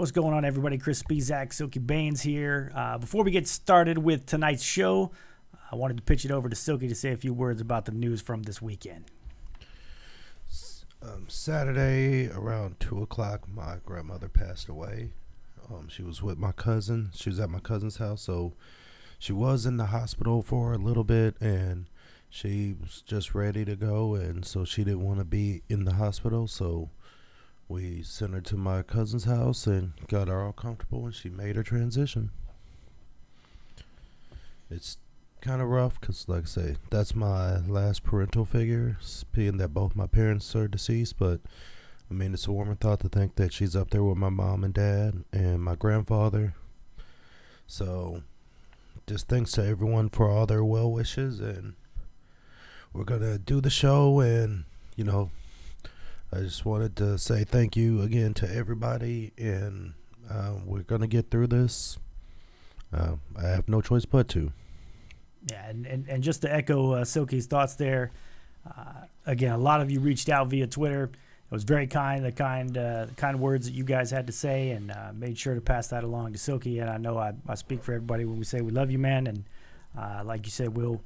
What's going on, everybody? Chris Speez, Silky Baines here. Before we get started with tonight's show, I wanted to pitch it over to Silky to say a few words about the news from this weekend. Saturday around 2 o'clock, my grandmother passed away. She was with my cousin. She was at my cousin's house, so she was in the hospital for a little bit, and she was just ready to go, and so she didn't want to be in the hospital, so we sent her to my cousin's house and got her all comfortable, and she made her transition. It's kind of rough because, like I say, that's my last parental figure, being that both my parents are deceased, but I mean, it's a warming thought to think that she's up there with my mom and dad and my grandfather. So just thanks to everyone for all their well wishes, and we're gonna do the show. And I just wanted to say thank you again to everybody, and we're gonna get through this. I have no choice but to. Yeah, and just to echo Silky's thoughts there, again, a lot of you reached out via Twitter. It was very kind, the kind words that you guys had to say, and made sure to pass that along to Silky. And I know I speak for everybody when we say we love you, man. And like you said, we'll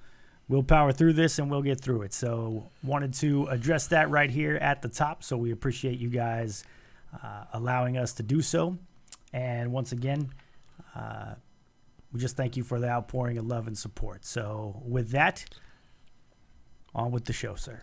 power through this and we'll get through it. So wanted to address that right here at the top. So we appreciate you guys allowing us to do so. And once again, we just thank you for the outpouring of love and support. So with that, on with the show, sir.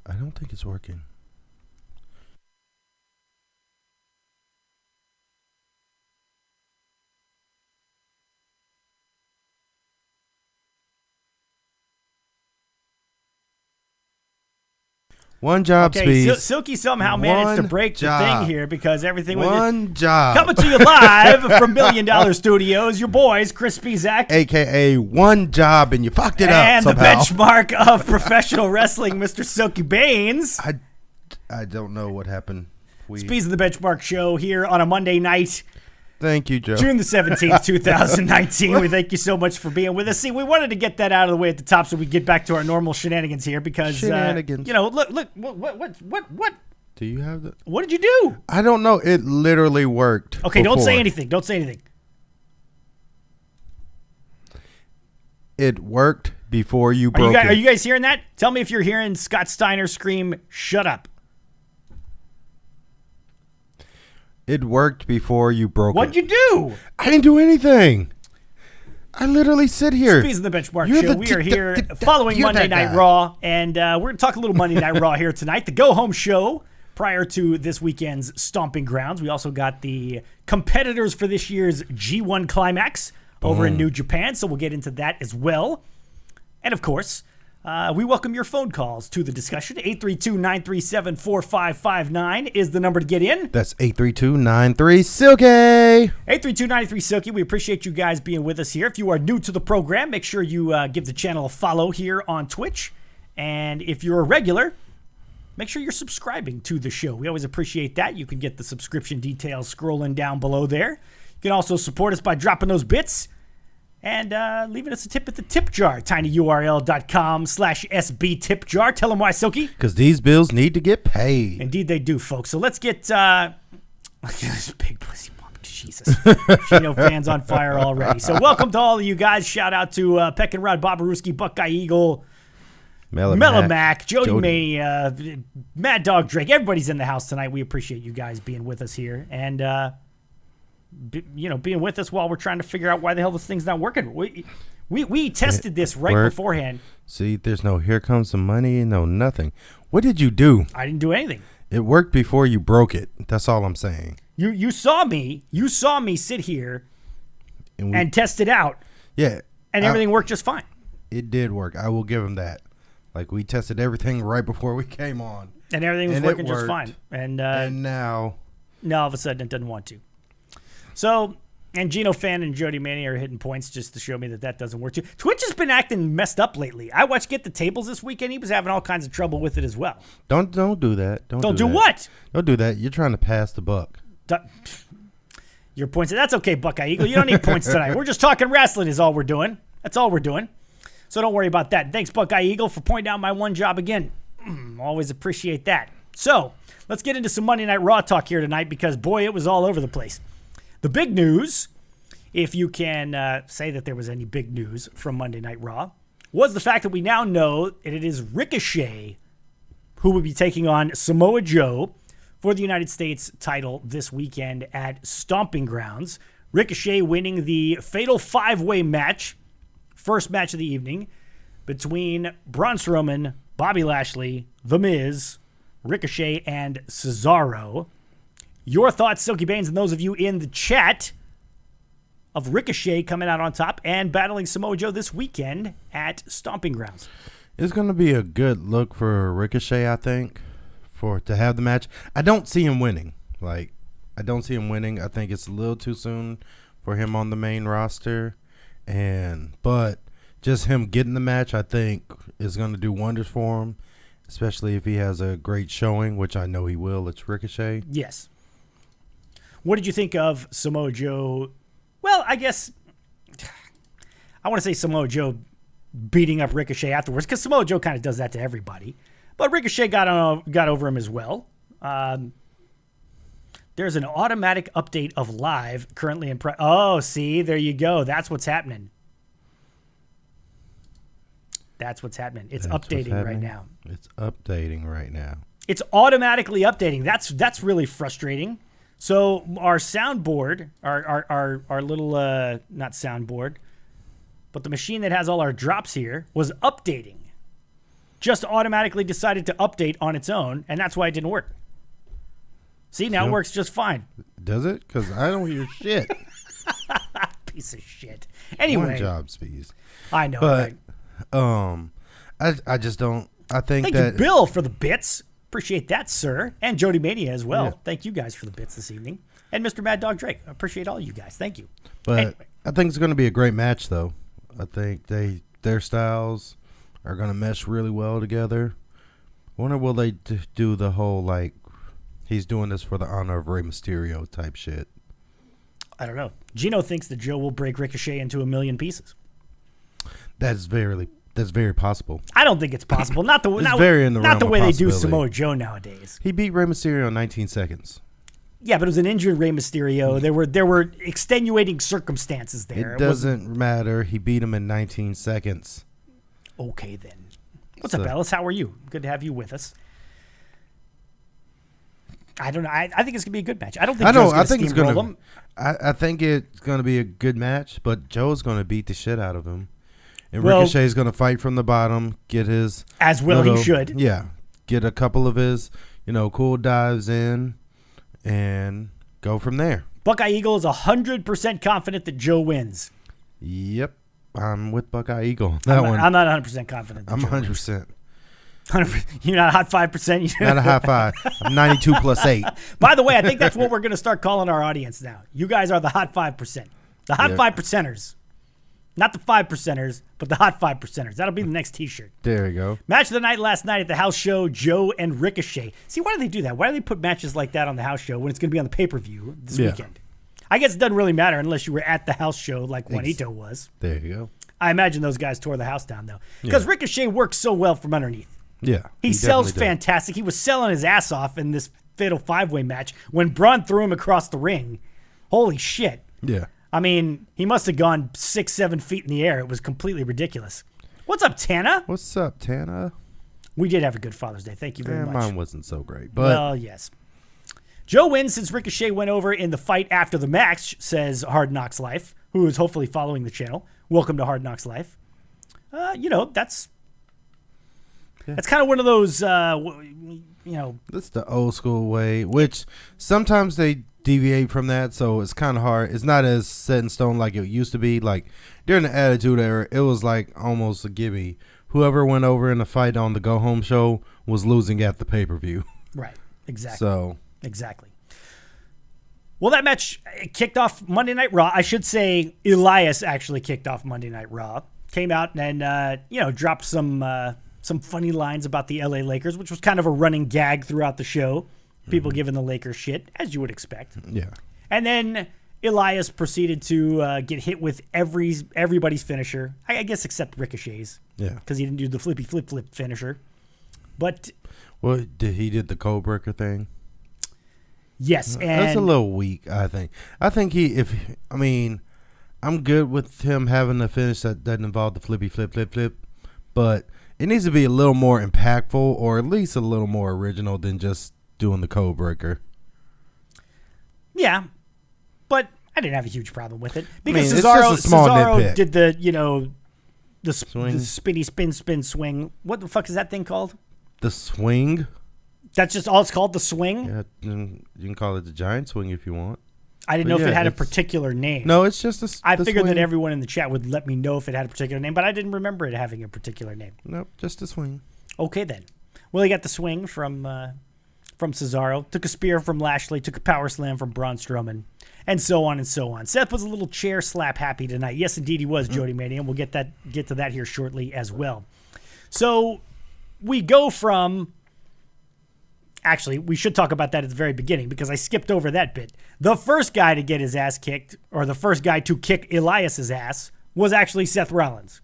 I don't think it's working. One job, Speez. Silky somehow managed to break the thing here because everything was one job. Coming to you live from $1 Million Studios, your boys, Chris Speez, a.k.a. one job, and you fucked it up and somehow. The benchmark of professional wrestling, Mr. Silky Baines. I don't know what happened. Speez of the Benchmark Show here on a Monday night. Thank you, Joe. June the 17th, 2019. We thank you so much for being with us. See, we wanted to get that out of the way at the top so we get back to our normal shenanigans here because, shenanigans. Look, what? Do you have that? What did you do? I don't know. It literally worked. Okay, before. Don't say anything. It worked before you broke it. Are you guys hearing that? Tell me if you're hearing Scott Steiner scream, "Shut up." It worked before you broke What'd it. you do? I didn't do anything. I literally sit here. Speez of the Benchmark Show. We are here following Monday Night Raw, and we're going to talk a little Monday Night Raw here tonight. The go-home show prior to this weekend's Stomping Grounds. We also got the competitors for this year's G1 Climax over in New Japan, so we'll get into that as well. And, of course, we welcome your phone calls to the discussion. 832-937-4559 is the number to get in. That's 832-93-SILKY. 832-93-SILKY. We appreciate you guys being with us here. If you are new to the program, make sure you give the channel a follow here on Twitch. And if you're a regular, make sure you're subscribing to the show. We always appreciate that. You can get the subscription details scrolling down below there. You can also support us by dropping those bits and leaving us a tip at the tip jar, tinyurl.com/SB tip jar. Tell them why, Silky. Because these bills need to get paid. Indeed they do, folks. So let's get this big pussy mom. Jesus. Chino fans on fire already. So welcome to all of you guys. Shout out to Peck and Rod, Bobaruski, Buckeye Eagle, Melamac, Jody Mania, Mad Dog Drake. Everybody's in the house tonight. We appreciate you guys being with us here. And being with us while we're trying to figure out why the hell this thing's not working. We tested this right beforehand. See, there's no here comes the money, no nothing. What did you do? I didn't do anything. It worked before you broke it. That's all I'm saying. You saw me sit here and test it out. Yeah. And everything worked just fine. It did work. I will give him that. Like, we tested everything right before we came on. And everything was working just fine. And now all of a sudden it doesn't want to. So And Gino Fan and Jody Mania are hitting points just to show me that doesn't work too. Twitch has been acting messed up lately. I watched Get the Tables this weekend. He was having all kinds of trouble with it as well. Don't do that. Don't do that. what? Don't do that. You're trying to pass the buck. Your points. That's okay, Buckeye Eagle. You don't need points tonight. We're just talking wrestling is all we're doing. That's all we're doing. So don't worry about that. Thanks, Buckeye Eagle, for pointing out my one job again. Always appreciate that. So let's get into some Monday Night Raw talk here tonight because, boy, it was all over the place. The big news, if you can say that there was any big news from Monday Night Raw, was the fact that we now know that it is Ricochet who will be taking on Samoa Joe for the United States title this weekend at Stomping Grounds. Ricochet winning the Fatal 5-Way match, first match of the evening, between Braun Strowman, Bobby Lashley, The Miz, Ricochet, and Cesaro. Your thoughts, Silky Banes, and those of you in the chat of Ricochet coming out on top and battling Samoa Joe this weekend at Stomping Grounds. It's going to be a good look for Ricochet, I think, to have the match. I don't see him winning. I think it's a little too soon for him on the main roster. But just him getting the match, I think, is going to do wonders for him, especially if he has a great showing, which I know he will. It's Ricochet. Yes. What did you think of Samoa Joe? Well, I guess I want to say Samoa Joe beating up Ricochet afterwards because Samoa Joe kind of does that to everybody. But Ricochet got over him as well. There's an automatic update of live currently in Oh, see, there you go. That's what's happening. It's updating right now. It's updating right now. It's automatically updating. That's really frustrating. So our soundboard, our little not soundboard, but the machine that has all our drops here was updating. Just automatically decided to update on its own, and that's why it didn't work. See, now it works just fine. Does it? Because I don't hear shit. Piece of shit. Anyway. One job, Speez. I know, but, right? I just don't. I think Thank you, Bill, for the bits. Appreciate that, sir. And Jody Mania as well. Yeah. Thank you guys for the bits this evening. And Mr. Mad Dog Drake. I appreciate all you guys. Thank you. But anyway. I think it's going to be a great match, though. I think their styles are going to mesh really well together. I wonder will they do the whole, he's doing this for the honor of Rey Mysterio type shit. I don't know. Gino thinks that Joe will break Ricochet into a million pieces. That's very possible. I don't think it's possible. Not the way they do Samoa Joe nowadays. He beat Rey Mysterio in 19 seconds. Yeah, but it was an injured Rey Mysterio. There were extenuating circumstances there. It doesn't matter. He beat him in 19 seconds. Okay, then. What's up, Ellis? How are you? Good to have you with us. I don't know. I think it's gonna be a good match. I don't think Joe's gonna steamroll him. I think it's gonna be a good match, but Joe's gonna beat the shit out of him. And Ricochet's going to fight from the bottom, get his... As well he should. Yeah. Get a couple of his, cool dives in and go from there. Buckeye Eagle is 100% confident that Joe wins. Yep. I'm with Buckeye Eagle. I'm not 100% confident that I'm Joe 100%. 100%. You're not a hot 5%? Not a hot 5. I'm 92 plus 8. By the way, I think that's what we're going to start calling our audience now. You guys are the hot 5%. The hot 5%ers. Not the 5%ers, but the hot 5%ers. That'll be the next T-shirt. There you go. Match of the night last night at the house show, Joe and Ricochet. See, why do they do that? Why do they put matches like that on the house show when it's going to be on the pay-per-view this weekend? I guess it doesn't really matter unless you were at the house show like Juanito was. There you go. I imagine those guys tore the house down, though. Because Ricochet works so well from underneath. Yeah. He sells fantastic. He was selling his ass off in this Fatal 5-Way match when Braun threw him across the ring. Holy shit. Yeah. I mean, he must have gone 6-7 feet in the air. It was completely ridiculous. What's up, Tana? What's up, Tana? We did have a good Father's Day. Thank you very much. Mine wasn't so great. But well, yes. Joe wins since Ricochet went over in the fight after the match, says Hard Knocks Life, who is hopefully following the channel. Welcome to Hard Knocks Life. That's kind of one of those, That's the old school way, which sometimes they deviate from that, so it's kind of hard. It's not as set in stone like it used to be. Like during the Attitude Era, it was like almost a gimme. Whoever went over in the fight on the Go Home show was losing at the pay-per-view. Right, exactly. So exactly. Exactly. 100%. Well, that match kicked off Monday Night Raw. I should say Elias actually kicked off Monday Night Raw. Came out and, dropped some funny lines about the LA Lakers, which was kind of a running gag throughout the show. People giving the Lakers shit, as you would expect. Yeah. And then Elias proceeded to get hit with everybody's finisher, I guess except Ricochet's. Yeah. Because he didn't do the flippy flip finisher. But... Well, he did the code breaker thing? Yes. And that's a little weak, I think. I think I'm good with him having a finish that doesn't involve the flippy flip, but it needs to be a little more impactful or at least a little more original than just doing the code breaker. Yeah, but I didn't have a huge problem with it because it's just a small Cesaro nitpick. did the spinny spin swing. What the fuck is that thing called? The swing? That's just all it's called, the swing? Yeah, you can call it the giant swing if you want. I didn't know if it had a particular name. No, it's just I the figured swing. that everyone in the chat would let me know if it had a particular name, but I didn't remember it having a particular name. Nope, just a swing. Okay, then. Well, he got the swing from Cesaro, took a spear from Lashley, took a power slam from Braun Strowman, and so on and so on. Seth was a little chair slap happy tonight. Yes, indeed he was, Jody Mania, and we'll get to that here shortly as well. So we go from... Actually, we should talk about that at the very beginning because I skipped over that bit. The first guy to get his ass kicked, or the first guy to kick Elias's ass, was actually Seth Rollins.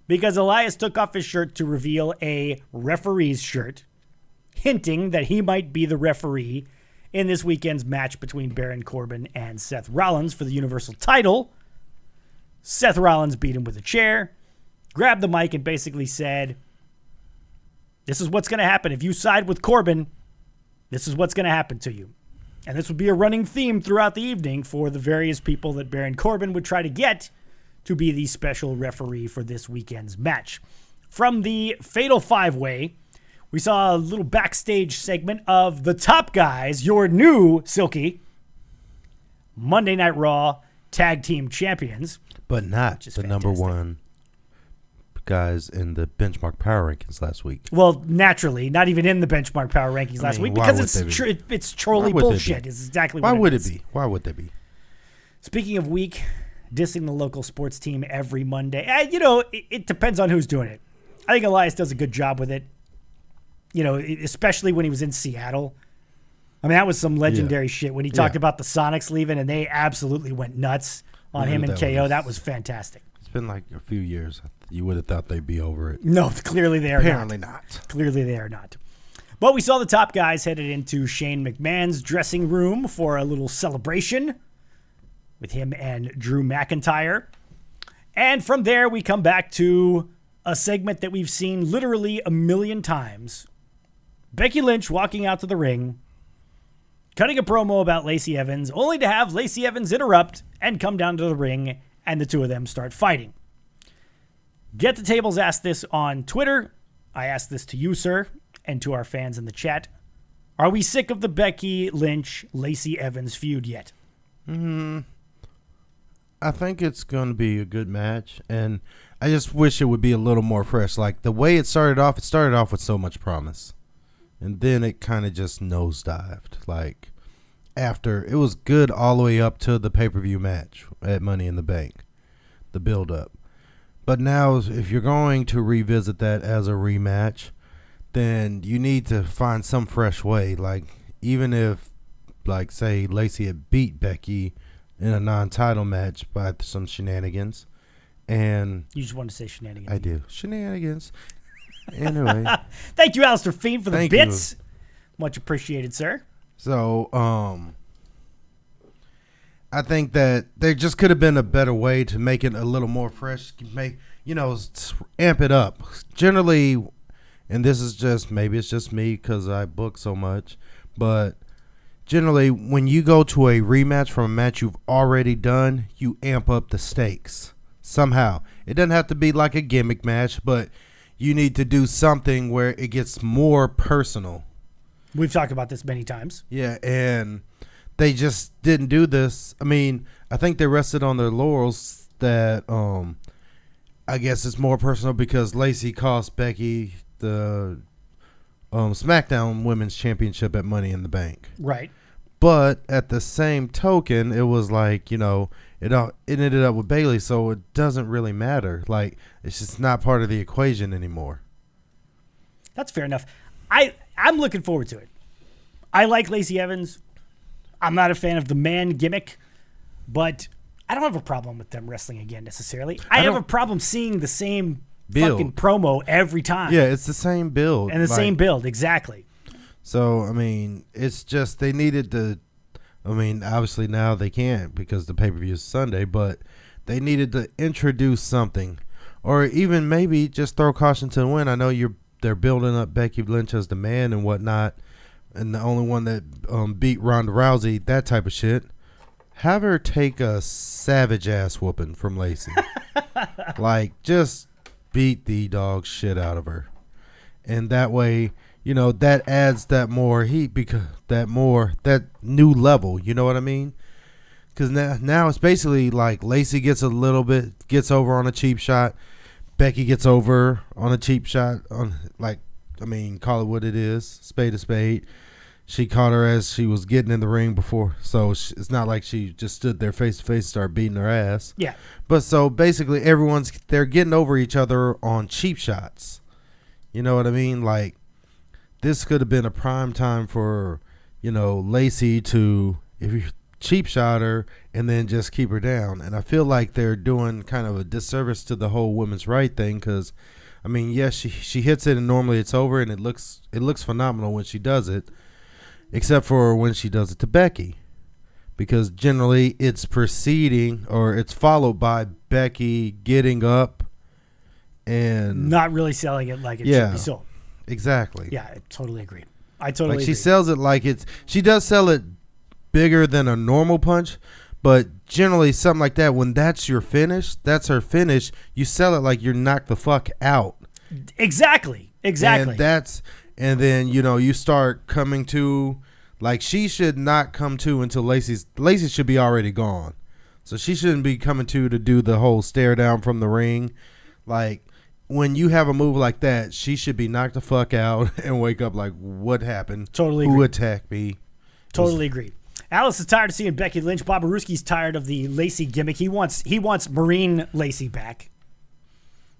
Because Elias took off his shirt to reveal a referee's shirt, hinting that he might be the referee in this weekend's match between Baron Corbin and Seth Rollins for the Universal title. Seth Rollins beat him with a chair, grabbed the mic, and basically said, "This is what's going to happen. If you side with Corbin, this is what's going to happen to you." And this would be a running theme throughout the evening for the various people that Baron Corbin would try to get to be the special referee for this weekend's match. From the Fatal 5-Way, we saw a little backstage segment of the top guys, your new, Silky, Monday Night Raw Tag Team Champions. But not the number fantastic. one guys in the benchmark power rankings last week. Well, naturally, not even in the benchmark power rankings last week why because would they be? it's trolley Why would they bullshit. be? It's exactly Why what would it it is. be? Why would they be? Speaking of weak, dissing the local sports team every Monday. It depends on who's doing it. I think Elias does a good job with it. Especially when he was in Seattle. I mean, that was some legendary shit when he talked about the Sonics leaving and they absolutely went nuts on him and KO. That was fantastic. It's been like a few years. You would have thought they'd be over it. No, clearly they are Apparently not. Clearly they are not. But we saw the top guys headed into Shane McMahon's dressing room for a little celebration with him and Drew McIntyre. And from there, we come back to a segment that we've seen literally a million times. Becky Lynch walking out to the ring, cutting a promo about Lacey Evans, only to have Lacey Evans interrupt and come down to the ring, and the two of them start fighting. Get the Tables asked this on Twitter. I asked this to you, sir, and to our fans in the chat. Are we sick of the Becky Lynch, Lacey Evans feud yet? I think it's going to be a good match, and I just wish it would be a little more fresh. Like, the way it started off with so much promise. And then it kind of just nosedived. Like, after, it was good all the way up to the pay-per-view match at Money in the Bank. The build-up. But now, if you're going to revisit that as a rematch, then you need to find some fresh way. Like, even if, like, say, Lacey had beat Becky in a non-title match by some shenanigans. And You just want to say shenanigans. I do. Shenanigans. Anyway. Thank you, Alistair Fiend, for the Thank bits. Much appreciated, sir. So, I think that there just could have been a better way to make it a little more fresh, amp it up. Generally, and this is just, maybe it's just me because I book so much, but generally, when you go to a rematch from a match you've already done, you amp up the stakes somehow. It doesn't have to be like a gimmick match, but you need to do something where it gets more personal. We've talked about this many times. Yeah, and they just didn't do this. I mean, I think they rested on their laurels that I guess it's more personal because Lacey cost Becky the SmackDown Women's Championship at Money in the Bank. Right. But at the same token, it was like, it ended up with Bailey, so it doesn't really matter. Like, it's just not part of the equation anymore. That's fair enough. I'm looking forward to it. I like Lacey Evans. I'm not a fan of the man gimmick, but I don't have a problem with them wrestling again necessarily. I have a problem seeing the same fucking promo every time. Yeah, it's the same build. And the same build, exactly. So, I mean, it's just they needed to, obviously now they can't because the pay-per-view is Sunday, but they needed to introduce something. Or even maybe just throw caution to the wind. I know they're building up Becky Lynch as the man and whatnot, and the only one that beat Ronda Rousey, that type of shit. Have her take a savage ass whooping from Lacey. Like, just beat the dog shit out of her. And that way, that adds that more heat, because that new level, you know what I mean? Because now it's basically like Lacey gets over on a cheap shot. Becky gets over on a cheap shot. Call it what it is, spade a spade. She caught her as she was getting in the ring before, so it's not like she just stood there face to face and started beating her ass. Yeah. But so basically they're getting over each other on cheap shots. You know what I mean? Like, this could have been a prime time for, Lacey to, if you cheap shot her and then just keep her down. And I feel like they're doing kind of a disservice to the whole women's right thing, because, yes, she hits it and normally it's over, and it looks phenomenal when she does it. Except for when she does it to Becky, because generally it's preceding or it's followed by Becky getting up and not really selling it like it should be sold. Exactly. Yeah, I totally agree. Agree. She sells it like she does sell it bigger than a normal punch, but generally something like that, when that's your finish, that's her finish, you sell it like you're knocked the fuck out. Exactly. And then, you start coming to, like, she should not come to until Lacey should be already gone. So she shouldn't be coming to do the whole stare down from the ring. Like, when you have a move like that, she should be knocked the fuck out and wake up like, what happened? Totally Who agree. attacked me? Totally agree. Alice is tired of seeing Becky Lynch. Bobaruski's tired of the Lacey gimmick. He wants Marine Lacey back,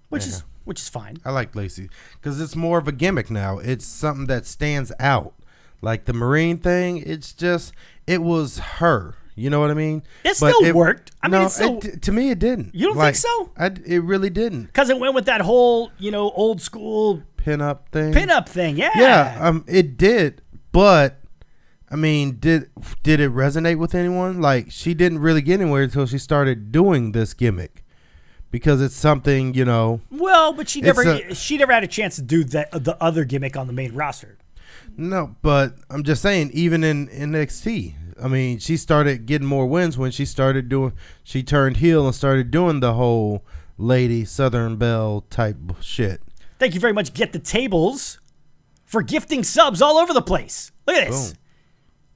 which is fine. I like Lacey because it's more of a gimmick now. It's something that stands out. Like the Marine thing, it was her. You know what I mean? It still worked. To me, it didn't. You don't think so? It really didn't. Because it went with that whole, old school pin-up thing. Yeah. Yeah, it did. But, did it resonate with anyone? Like, she didn't really get anywhere until she started doing this gimmick. Because it's something, Well, but she never had a chance to do the other gimmick on the main roster. No, but I'm just saying, even in NXT, she started getting more wins when she turned heel and started doing the whole Lady Southern Belle type shit. Thank you very much, Get the Tables, for gifting subs all over the place. Look at this. Boom.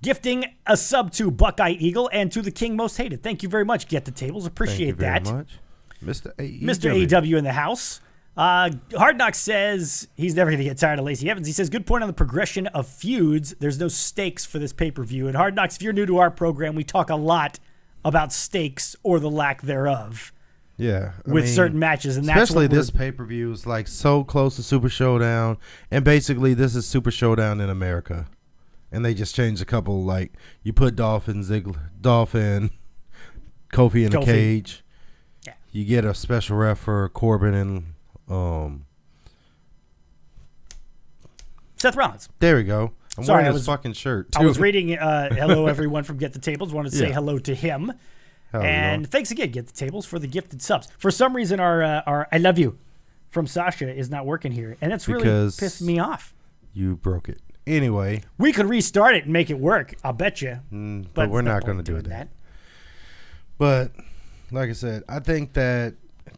Gifting a sub to Buckeye Eagle and to the King Most Hated. Thank you very much, Get the Tables. Appreciate that. Thank you very much. Mr. AEW in the house. Hard Knock says he's never going to get tired of Lacey Evans. He says, good point on the progression of feuds. There's no stakes for this pay-per-view. And Hard Knocks, if you're new to our program, we talk a lot about stakes or the lack thereof. Yeah. With certain matches. And especially this pay-per-view is like so close to Super Showdown. And basically this is Super Showdown in America. And they just changed a couple, like you put Dolphin, Kofi in a cage. Yeah. You get a special ref for Corbin and Seth Rollins. There we go. I'm wearing his fucking shirt, too. I was reading hello, everyone, from Get the Tables. Wanted to say hello to him. And thanks again, Get the Tables, for the gifted subs. For some reason, our I love you from Sasha is not working here. And that's really pissed me off. You broke it. Anyway. We could restart it and make it work. I'll bet you. But we're not going to do that. But, like I said, I think that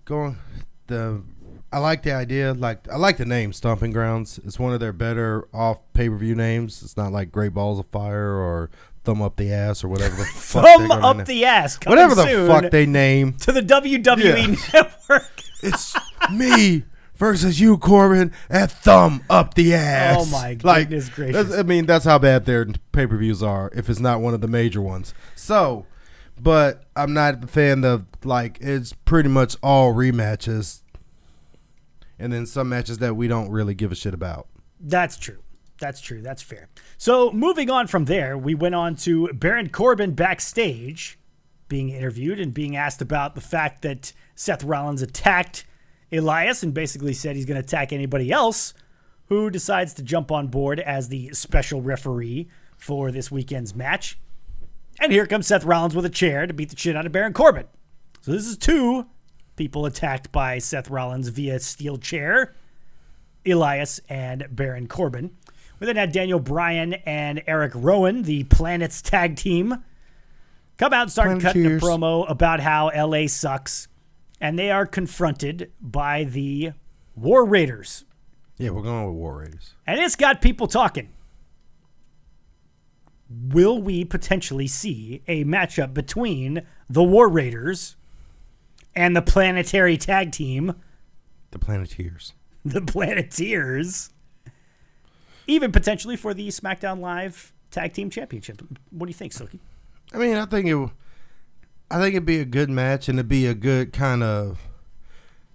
I like the idea. I like the name Stomping Grounds. It's one of their better off pay-per-view names. It's not like Great Balls of Fire or Thumb Up the Ass or whatever the fuck. Thumb Up the Ass. Whatever the fuck they name. To the WWE Network. It's me versus you, Corbin, and thumb up the ass. Oh, my goodness gracious. I mean, that's how bad their pay-per-views are, if it's not one of the major ones. So, but I'm not a fan of, like, it's pretty much all rematches. And then some matches that we don't really give a shit about. That's true. That's true. That's fair. So moving on from there, we went on to Baron Corbin backstage being interviewed and being asked about the fact that Seth Rollins attacked Elias and basically said he's going to attack anybody else who decides to jump on board as the special referee for this weekend's match. And here comes Seth Rollins with a chair to beat the shit out of Baron Corbin. So this is two people attacked by Seth Rollins via steel chair, Elias and Baron Corbin. We then had Daniel Bryan and Eric Rowan, the Planets tag team, come out and start cutting a promo about how LA sucks. And they are confronted by the War Raiders. Yeah, we're going with War Raiders. And it's got people talking. Will we potentially see a matchup between the War Raiders and the Planetary Tag Team? The Planeteers. The Planeteers. Even potentially for the SmackDown Live Tag Team Championship. What do you think, Silky? I mean, I think it'd be a good match, and it'd be a good kind of,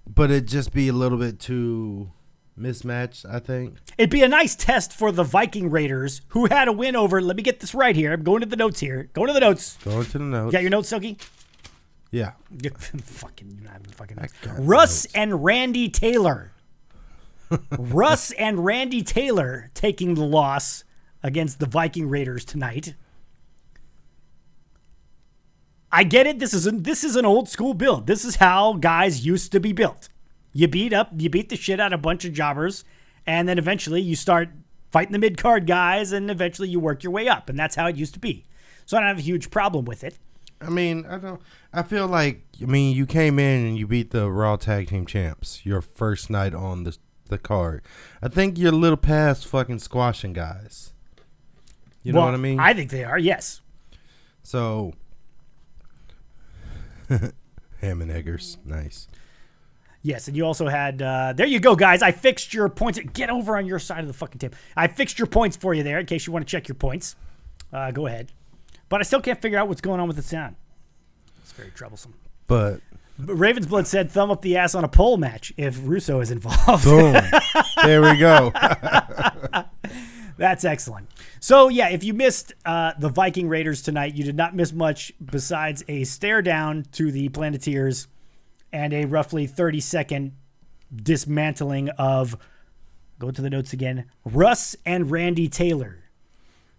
but it'd just be a little bit too mismatched, I think. It'd be a nice test for the Viking Raiders, who had a win over, let me get this right here. I'm going to the notes here. Going to the notes. Going to the notes. You got your notes, Silky? Yeah. You're not having fucking notes. Russ and Randy Taylor. Russ and Randy Taylor taking the loss against the Viking Raiders tonight. I get it. This is an old school build. This is how guys used to be built. You beat the shit out of a bunch of jobbers, and then eventually you start fighting the mid-card guys, and eventually you work your way up, and that's how it used to be. So I don't have a huge problem with it. I mean, I feel like, you came in and you beat the Raw Tag Team Champs your first night on the card. I think you're a little past fucking squashing guys. You know what I mean? I think they are, yes. So, ham and eggers, nice. Yes, and you also had, there you go, guys. I fixed your points. Get over on your side of the fucking table. I fixed your points for you there in case you want to check your points. Go ahead. But I still can't figure out what's going on with the sound. It's very troublesome. But Ravensblood said thumb up the ass on a pole match if Russo is involved. Boom. There we go. That's excellent. So, yeah, if you missed the Viking Raiders tonight, you did not miss much besides a stare down to the Planeteers and a roughly 30-second dismantling of, go to the notes again, Russ and Randy Taylor.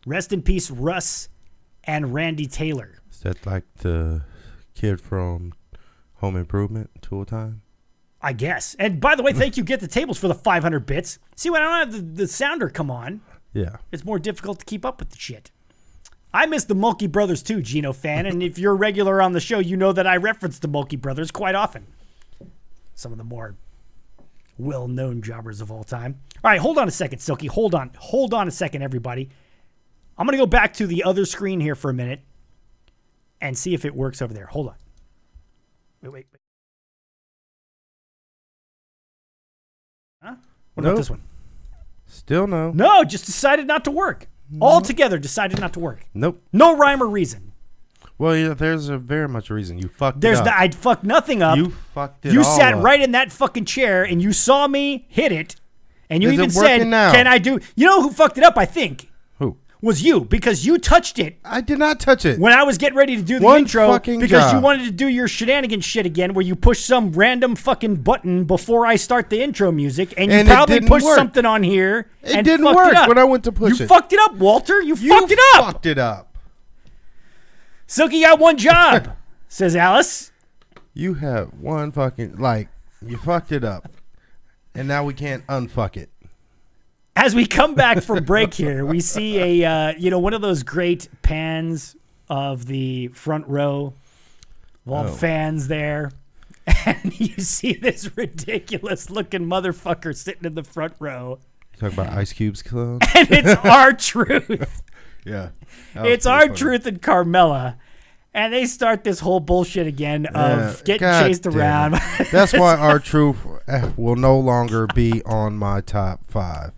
Rest in peace, Russ and Randy Taylor. Is that like the kid from Home Improvement, Tool Time? I guess. And by the way, thank you, Get the Tables, for the 500 bits. See, when I don't have the sounder come on, yeah, it's more difficult to keep up with the shit. I miss the Mulkey Brothers too, Gino fan, and if you're a regular on the show, you know that I reference the Mulkey Brothers quite often. Some of the more well-known jobbers of all time. All right, hold on a second, Silky. Hold on a second, everybody. I'm going to go back to the other screen here for a minute and see if it works over there. Hold on. Wait. Huh? What about this one? Still no. No, it just decided not to work. Altogether decided not to work. Nope. No rhyme or reason. Well, yeah, there's a very much a reason. You fucked it up. I'd fucked nothing up. You fucked it You all sat up. right in that fucking chair and you saw me hit it. And you Is even it working said, now? can I do... You know who fucked it up, I think? Who? Was you, because you touched it I did not touch it. when I was getting ready to do the One intro fucking because you job. wanted to do your shenanigans shit again where you push some random fucking button before I start the intro music and you And it probably didn't pushed work. something on here It and didn't fucked work it up. when I went to push You it. fucked it up, Walter. You fucked it up. Fucked it up. Silky got one job, says Alice. You have one fucking, you fucked it up. And now we can't unfuck it. As we come back from break here, we see one of those great pans of the front row of all the fans there. And you see this ridiculous looking motherfucker sitting in the front row. You talk about Ice Cube's clone? And it's R-Truth. Yeah. It's R-Truth and Carmella. And they start this whole bullshit again of getting chased around. That's why R-Truth will no longer be on my top 5.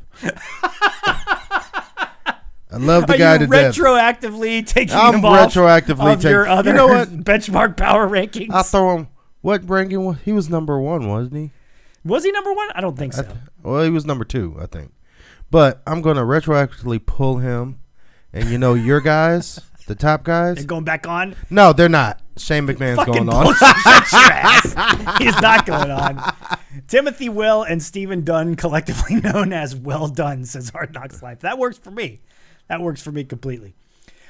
I love the guy to death. Retroactively taking I'm him off retroactively of your other you know what? benchmark power rankings. I throw him. What ranking was he? Was number 1, wasn't he? Was he number 1? I don't think so. Well, he was number 2, I think. But I'm going to retroactively pull him. And you know your guys, the top guys? They're going back on? No, they're not. Shane McMahon's Fucking going on. bullshit. Shut your ass. He's not going on. Timothy Will and Stephen Dunn, collectively known as Well Done, says Hard Knocks Life. That works for me. That works for me completely.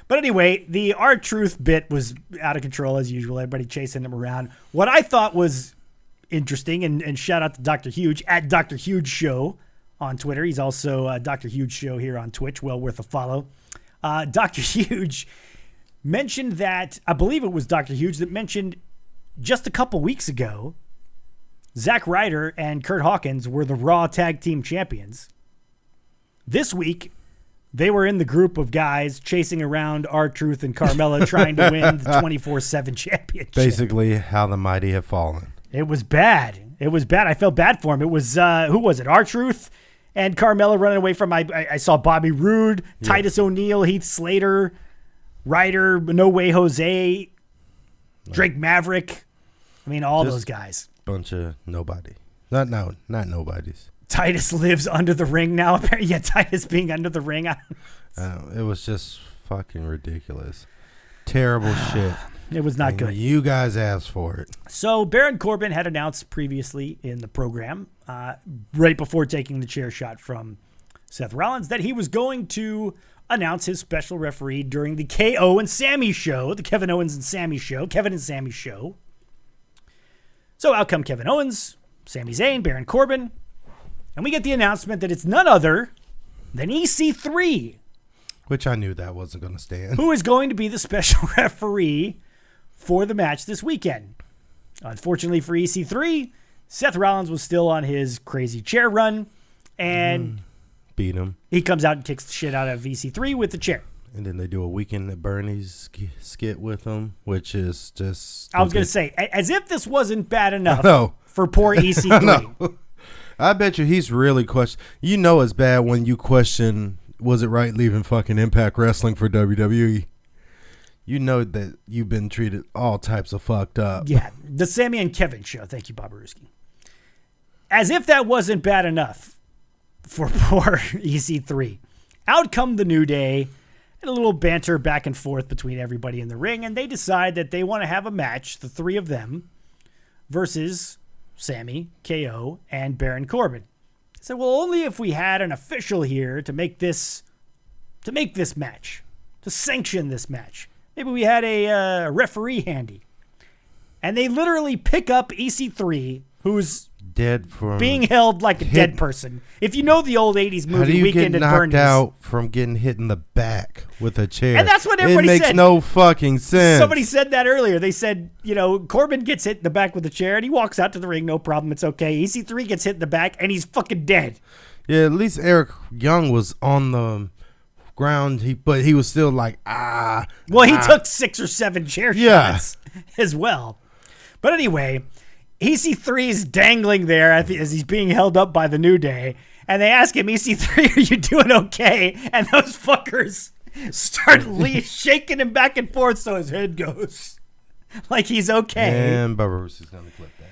But anyway, the R-Truth bit was out of control as usual. Everybody chasing him around. What I thought was interesting, and shout out to Dr. Huge at Dr. Huge Show on Twitter. He's also Dr. Huge Show here on Twitch. Well worth a follow. Dr. Huge mentioned that, I believe it was Dr. Huge that mentioned just a couple weeks ago, Zack Ryder and Kurt Hawkins were the Raw Tag Team Champions. This week, they were in the group of guys chasing around R-Truth and Carmella trying to win the 24/7 championship. Basically, how the mighty have fallen. It was bad. It was bad. I felt bad for him. It was, who was it? R-Truth and Carmella running away from, I saw Bobby Roode, Titus O'Neil, Heath Slater, Ryder, No Way Jose, Drake Maverick. I mean, all those guys. Bunch of nobody. Not nobodies. Titus lives under the ring now. Yeah, Titus being under the ring. It was just fucking ridiculous. Terrible shit. It was not good. You guys asked for it. So Baron Corbin had announced previously in the program, right before taking the chair shot from Seth Rollins, that he was going to announce his special referee during the KO and Sammy show, the Kevin Owens and Sammy show, Kevin and Sammy show. So out come Kevin Owens, Sami Zayn, Baron Corbin, and we get the announcement that it's none other than EC3, which I knew that wasn't going to stand. who is going to be the special referee for the match this weekend. Unfortunately for EC3, Seth Rollins was still on his crazy chair run, and beat him. He comes out and kicks the shit out of EC3 with the chair. And then they do a Weekend at Bernie's skit with him, which is just stupid. I was going to say, as if this wasn't bad enough for poor EC3. I bet you he's really questioning. You know it's bad when you question, was it right leaving fucking Impact Wrestling for WWE? You know that you've been treated all types of fucked up. Yeah, the Sammy and Kevin show. Thank you, Bobarooski. As if that wasn't bad enough for poor EC3. Out come the New Day, and a little banter back and forth between everybody in the ring, and they decide that they want to have a match, the three of them, versus Sammy, KO, and Baron Corbin. I said, well, only if we had an official here to make this match, to sanction this match. Maybe we had a referee handy. And they literally pick up EC3, who's dead from being held like a dead person. If you know the old 80s movie Weekend at Bernie's. How do you get knocked out from getting hit in the back with a chair? And that's what everybody said. It makes no fucking sense. Somebody said that earlier. They said, Corbin gets hit in the back with a chair, and he walks out to the ring, no problem, it's okay. EC3 gets hit in the back, and he's fucking dead. Yeah, at least Eric Young was on the ground, but he was still like, Well, he took 6 or 7 chair shots as well. But anyway, EC3 is dangling there as he's being held up by the New Day. And they ask him, EC3, are you doing okay? And those fuckers start shaking him back and forth so his head goes like he's okay. And Bubba is going to clip that.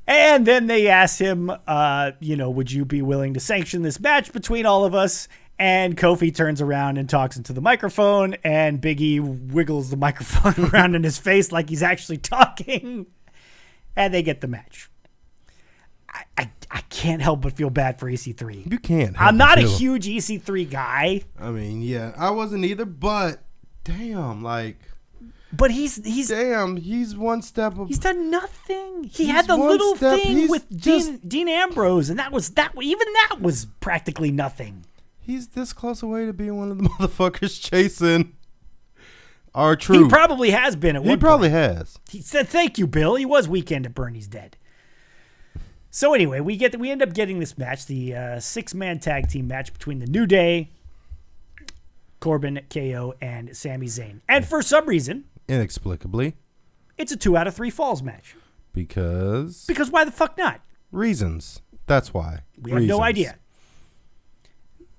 And then they ask him, would you be willing to sanction this match between all of us? And Kofi turns around and talks into the microphone, and Big E wiggles the microphone around in his face like he's actually talking. And they get the match. I can't help but feel bad for EC3. You can't. I'm not a huge EC3 guy. I mean, yeah, I wasn't either, but damn, But he's one step up. He's done nothing. He had the little thing with Dean Ambrose, and even that was practically nothing. He's this close away to being one of the motherfuckers chasing R-Truth. He probably has been at one point. He probably has. He said, "Thank you, Bill." He was Weekend at Bernie's dead. So anyway, we end up getting this match, the 6-man tag team match between the New Day, Corbin, KO, and Sami Zayn. And for some reason, Inexplicably. It's a 2 out of 3 falls match. Because why the fuck not? Reasons. That's why. We have no idea.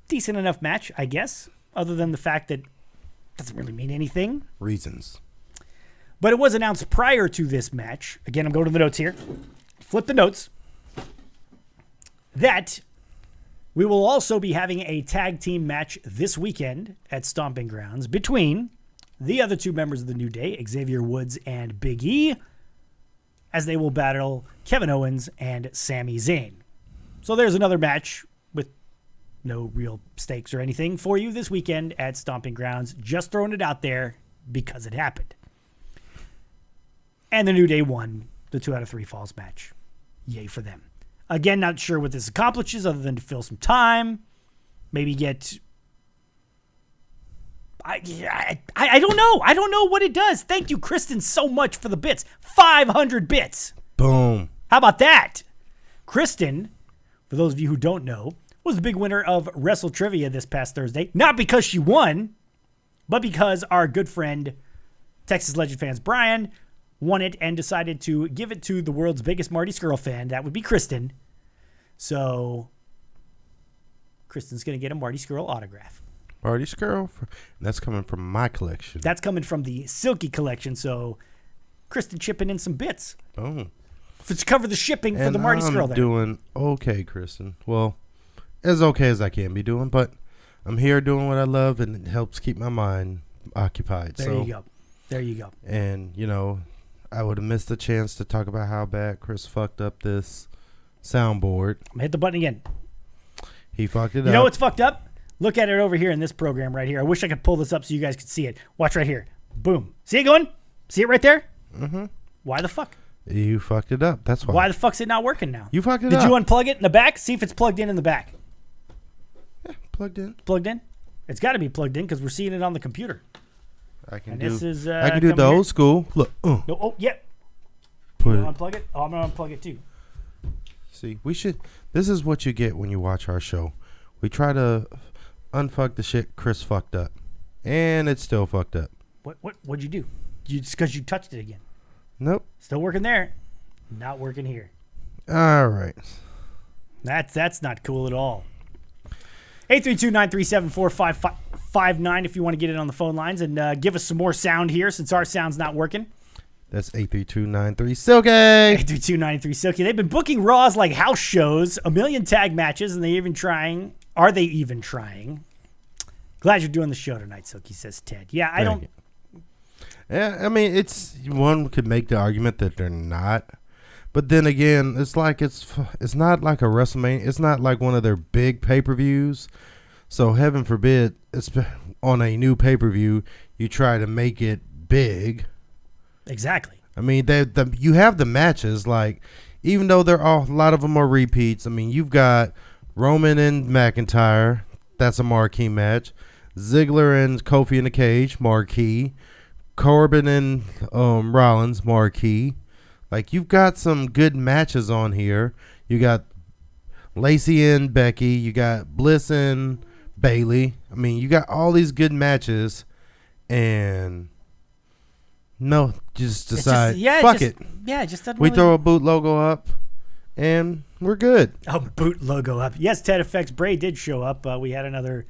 Decent enough match, I guess, other than the fact that it doesn't really mean anything. Reasons. But it was announced prior to this match. Again, I'm going to the notes here. Flip the notes. That we will also be having a tag team match this weekend at Stomping Grounds between the other 2 members of the New Day, Xavier Woods and Big E, as they will battle Kevin Owens and Sami Zayn. So there's another match with no real stakes or anything for you this weekend at Stomping Grounds. Just throwing it out there because it happened. And the New Day won the 2 out of 3 falls match. Yay for them. Again, not sure what this accomplishes other than to fill some time. Maybe get... I don't know. I don't know what it does. Thank you, Kristen, so much for the bits. 500 bits. Boom. How about that? Kristen, for those of you who don't know, was the big winner of Wrestle Trivia this past Thursday. Not because she won, but because our good friend, Texas Legend Fans Brian, won it and decided to give it to the world's biggest Marty Skrull fan. That would be Kristen. So, Kristen's going to get a Marty Skrull autograph. Marty Skrull? That's coming from my collection. That's coming from the Silky collection. So, Kristen chipping in some bits. Oh. To cover the shipping for the Marty Skrull there. I'm doing okay, Kristen. Well, as okay as I can be doing, but I'm here doing what I love, and it helps keep my mind occupied. There you go. There you go. And, you know, I would have missed the chance to talk about how bad Chris fucked up this soundboard. I'm going to hit the button again. He fucked it up. You know what's fucked up? Look at it over here in this program right here. I wish I could pull this up so you guys could see it. Watch right here. Boom. See it going? See it right there? Mm-hmm. Why the fuck? You fucked it up. That's why. Why the fuck's it not working now? You fucked it Did up. you unplug it in the back? See if it's plugged in the back. Yeah, plugged in. Plugged in? It's got to be plugged in because we're seeing it on the computer. I can And do. this is, I can do the old school. Look. No, oh, yeah. Put You it. want to unplug it? Oh, I'm going to unplug it too. See, we should. This is what you get when you watch our show. We try to unfuck the shit Chris fucked up, and it's still fucked up. What'd you do? Just because you touched it again. Nope. Still working there. Not working here. All right. That's not cool at all. 832-937-4559 if you want to get in on the phone lines and give us some more sound here since our sound's not working. That's 83293 Silky. 832-933 Silky. They've been booking Raws like house shows, a million tag matches, and they're even trying. Are they even trying? Glad you're doing the show tonight, Silky, says Ted. Yeah, I don't. Yeah, I mean, it's one could make the argument that they're not, but then again, it's like it's not like a WrestleMania. It's not like one of their big pay-per-views. So heaven forbid, it's on a new pay-per-view, you try to make it big. Exactly. I mean, you have the matches, like, even though a lot of them are repeats. I mean, you've got Roman and McIntyre. That's a marquee match. Ziggler and Kofi in the cage, marquee. Corbin and Rollins, marquee. Like, you've got some good matches on here. You got Lacey and Becky. You got Bliss and Bayley. I mean, you got all these good matches, and no, just decide, fuck it. Yeah, it just doesn't We really... throw a boot logo up, and we're good. Oh, boot logo up. Yes, Ted Effects Bray did show up. We had another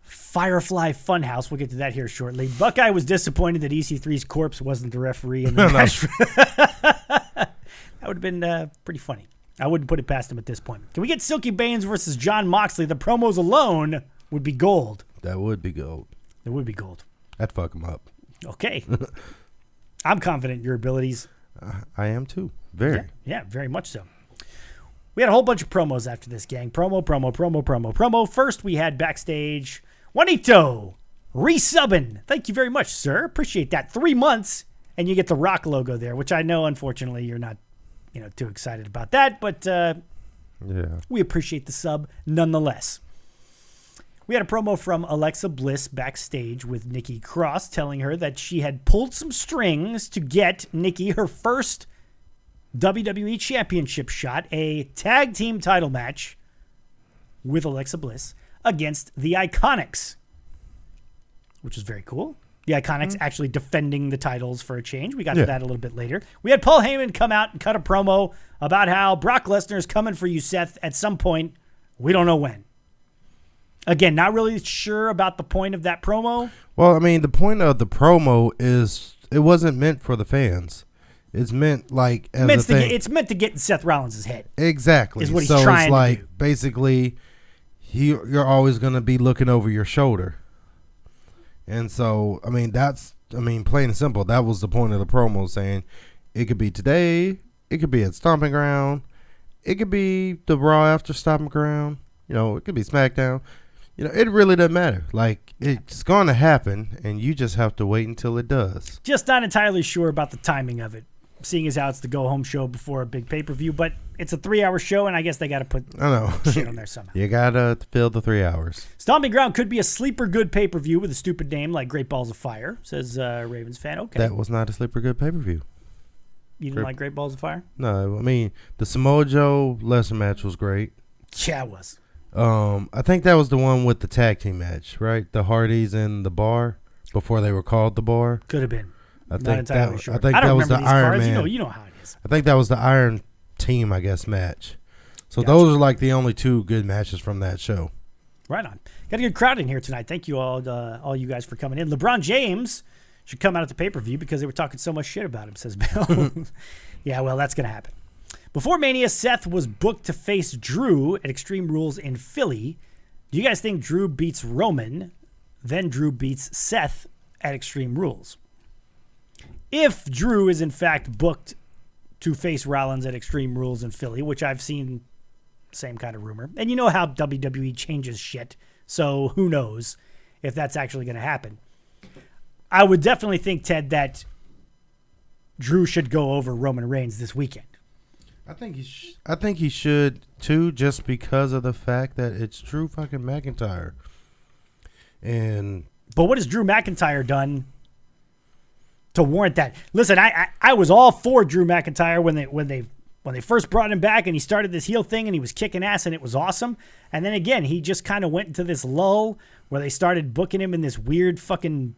Firefly Funhouse. We'll get to that here shortly. Buckeye was disappointed that EC3's corpse wasn't the referee in the match. That would have been pretty funny. I wouldn't put it past him at this point. Can we get Silky Baines versus John Moxley? The promos alone would be gold. That would be gold. It would be gold. I'd fuck him up. Okay. I'm confident in your abilities. I am too. Very. Yeah, very much so. We had a whole bunch of promos after this, gang. Promo. First, we had backstage Juanito resubbing. Thank you very much, sir. Appreciate that. 3 months, and you get the Rock logo there, which I know, unfortunately, you're not too excited about that, but we appreciate the sub nonetheless. We had a promo from Alexa Bliss backstage with Nikki Cross telling her that she had pulled some strings to get Nikki her first WWE Championship shot, a tag team title match with Alexa Bliss against the Iconics, which is very cool. The Iconics actually defending the titles for a change. We got to that a little bit later. We had Paul Heyman come out and cut a promo about how Brock Lesnar is coming for you, Seth, at some point. We don't know when. Again, not really sure about the point of that promo. Well, I mean, the point of the promo is it wasn't meant for the fans. It's meant like as a thing. It's meant to get in Seth Rollins' head. Exactly. Is what he's trying to do. Basically, you're always going to be looking over your shoulder. And so, I mean, plain and simple, that was the point of the promo, saying it could be today, it could be at Stomping Ground, it could be the Raw after Stomping Ground, it could be SmackDown. It really doesn't matter. Like, it's going to happen, and you just have to wait until it does. Just not entirely sure about the timing of it, seeing as how it's the go-home show before a big pay-per-view, but it's a 3-hour show, and I guess they got to put shit on there somehow. You got to fill the 3 hours. Stomping Ground could be a sleeper good pay-per-view with a stupid name like Great Balls of Fire, says Ravens fan. Okay. That was not a sleeper good pay-per-view. You didn't like Great Balls of Fire? No, I mean, the Samoa Joe Lesnar match was great. Yeah, it was. I think that was the one with the tag team match, right? The Hardys in the bar before they were called the bar. Could have been. I think that was the Iron Man. You know how it is. I think that was the Iron Team, I guess, match. So those are like the only two good matches from that show. Right on. Got a good crowd in here tonight. Thank you all you guys for coming in. LeBron James should come out at the pay-per-view because they were talking so much shit about him, says Bill. Yeah, well, that's going to happen. Before Mania, Seth was booked to face Drew at Extreme Rules in Philly. Do you guys think Drew beats Roman, then Drew beats Seth at Extreme Rules? If Drew is in fact booked to face Rollins at Extreme Rules in Philly, which I've seen same kind of rumor, and you know how WWE changes shit, so who knows if that's actually going to happen. I would definitely think, Ted, that Drew should go over Roman Reigns this weekend. I think he should too, just because of the fact that it's Drew fucking McIntyre. But what has Drew McIntyre done to warrant that? Listen, I was all for Drew McIntyre when they first brought him back and he started this heel thing and he was kicking ass and it was awesome. And then again, he just kind of went into this lull where they started booking him in this weird fucking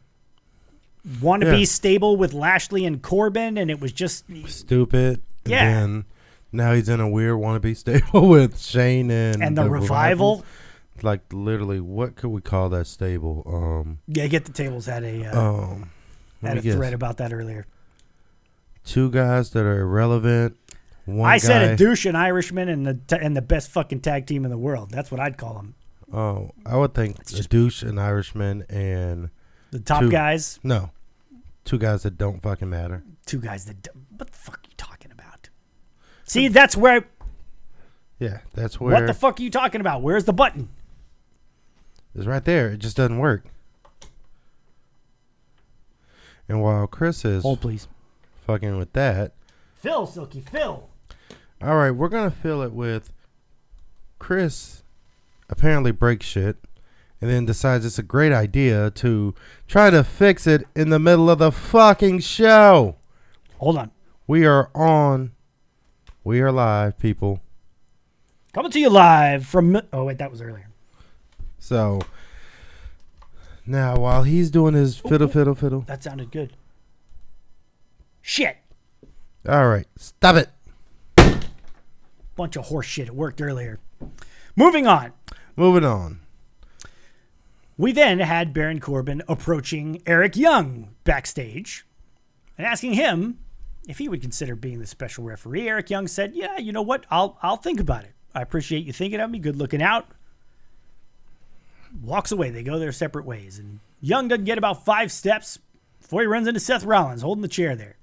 wannabe stable with Lashley and Corbin, and it was just stupid. Yeah. And now he's in a weird wannabe stable with Shane and the Revival. Like, literally, what could we call that stable? Get the Tables had a thread about that earlier. Two guys that are irrelevant. Said a douche, an Irishman, and the best fucking tag team in the world. That's what I'd call them. Oh, I would think a douche, an Irishman, and the top guys. No, two guys that don't fucking matter. Two guys that don't. What the fuck are you talking about? See, that's where. Yeah, that's where. What the fuck are you talking about? Where's the button? It's right there. It just doesn't work. And while Chris is hold, please, fucking with that, Phil, Silky Phil. All right, we're gonna fill it with Chris. Apparently breaks shit, and then decides it's a great idea to try to fix it in the middle of the fucking show. Hold on. We are live, people. Coming to you live from... Oh, wait, that was earlier. So, now, while he's doing his fiddle. That sounded good. Shit. All right, stop it. Bunch of horse shit. It worked earlier. Moving on. We then had Baron Corbin approaching Eric Young backstage and asking him if he would consider being the special referee. Eric Young said, yeah, you know what? I'll think about it. I appreciate you thinking of me. Good looking out. Walks away. They go their separate ways. And Young doesn't get about 5 steps before he runs into Seth Rollins holding the chair there.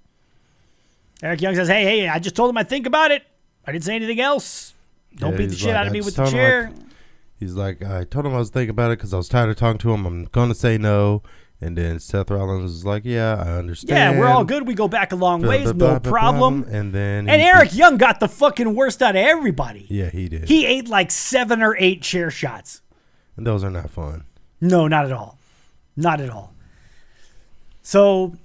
Eric Young says, hey, I just told him I'd think about it. I didn't say anything else. Don't beat the shit out of me with the chair. He's like, I told him I was thinking about it because I was tired of talking to him. I'm going to say no. And then Seth Rollins was like, yeah, I understand. Yeah, we're all good. We go back a long ways. No problem. And Eric Young got the fucking worst out of everybody. Yeah, he did. He ate like 7 or 8 chair shots. And those are not fun. No, not at all. Not at all. So,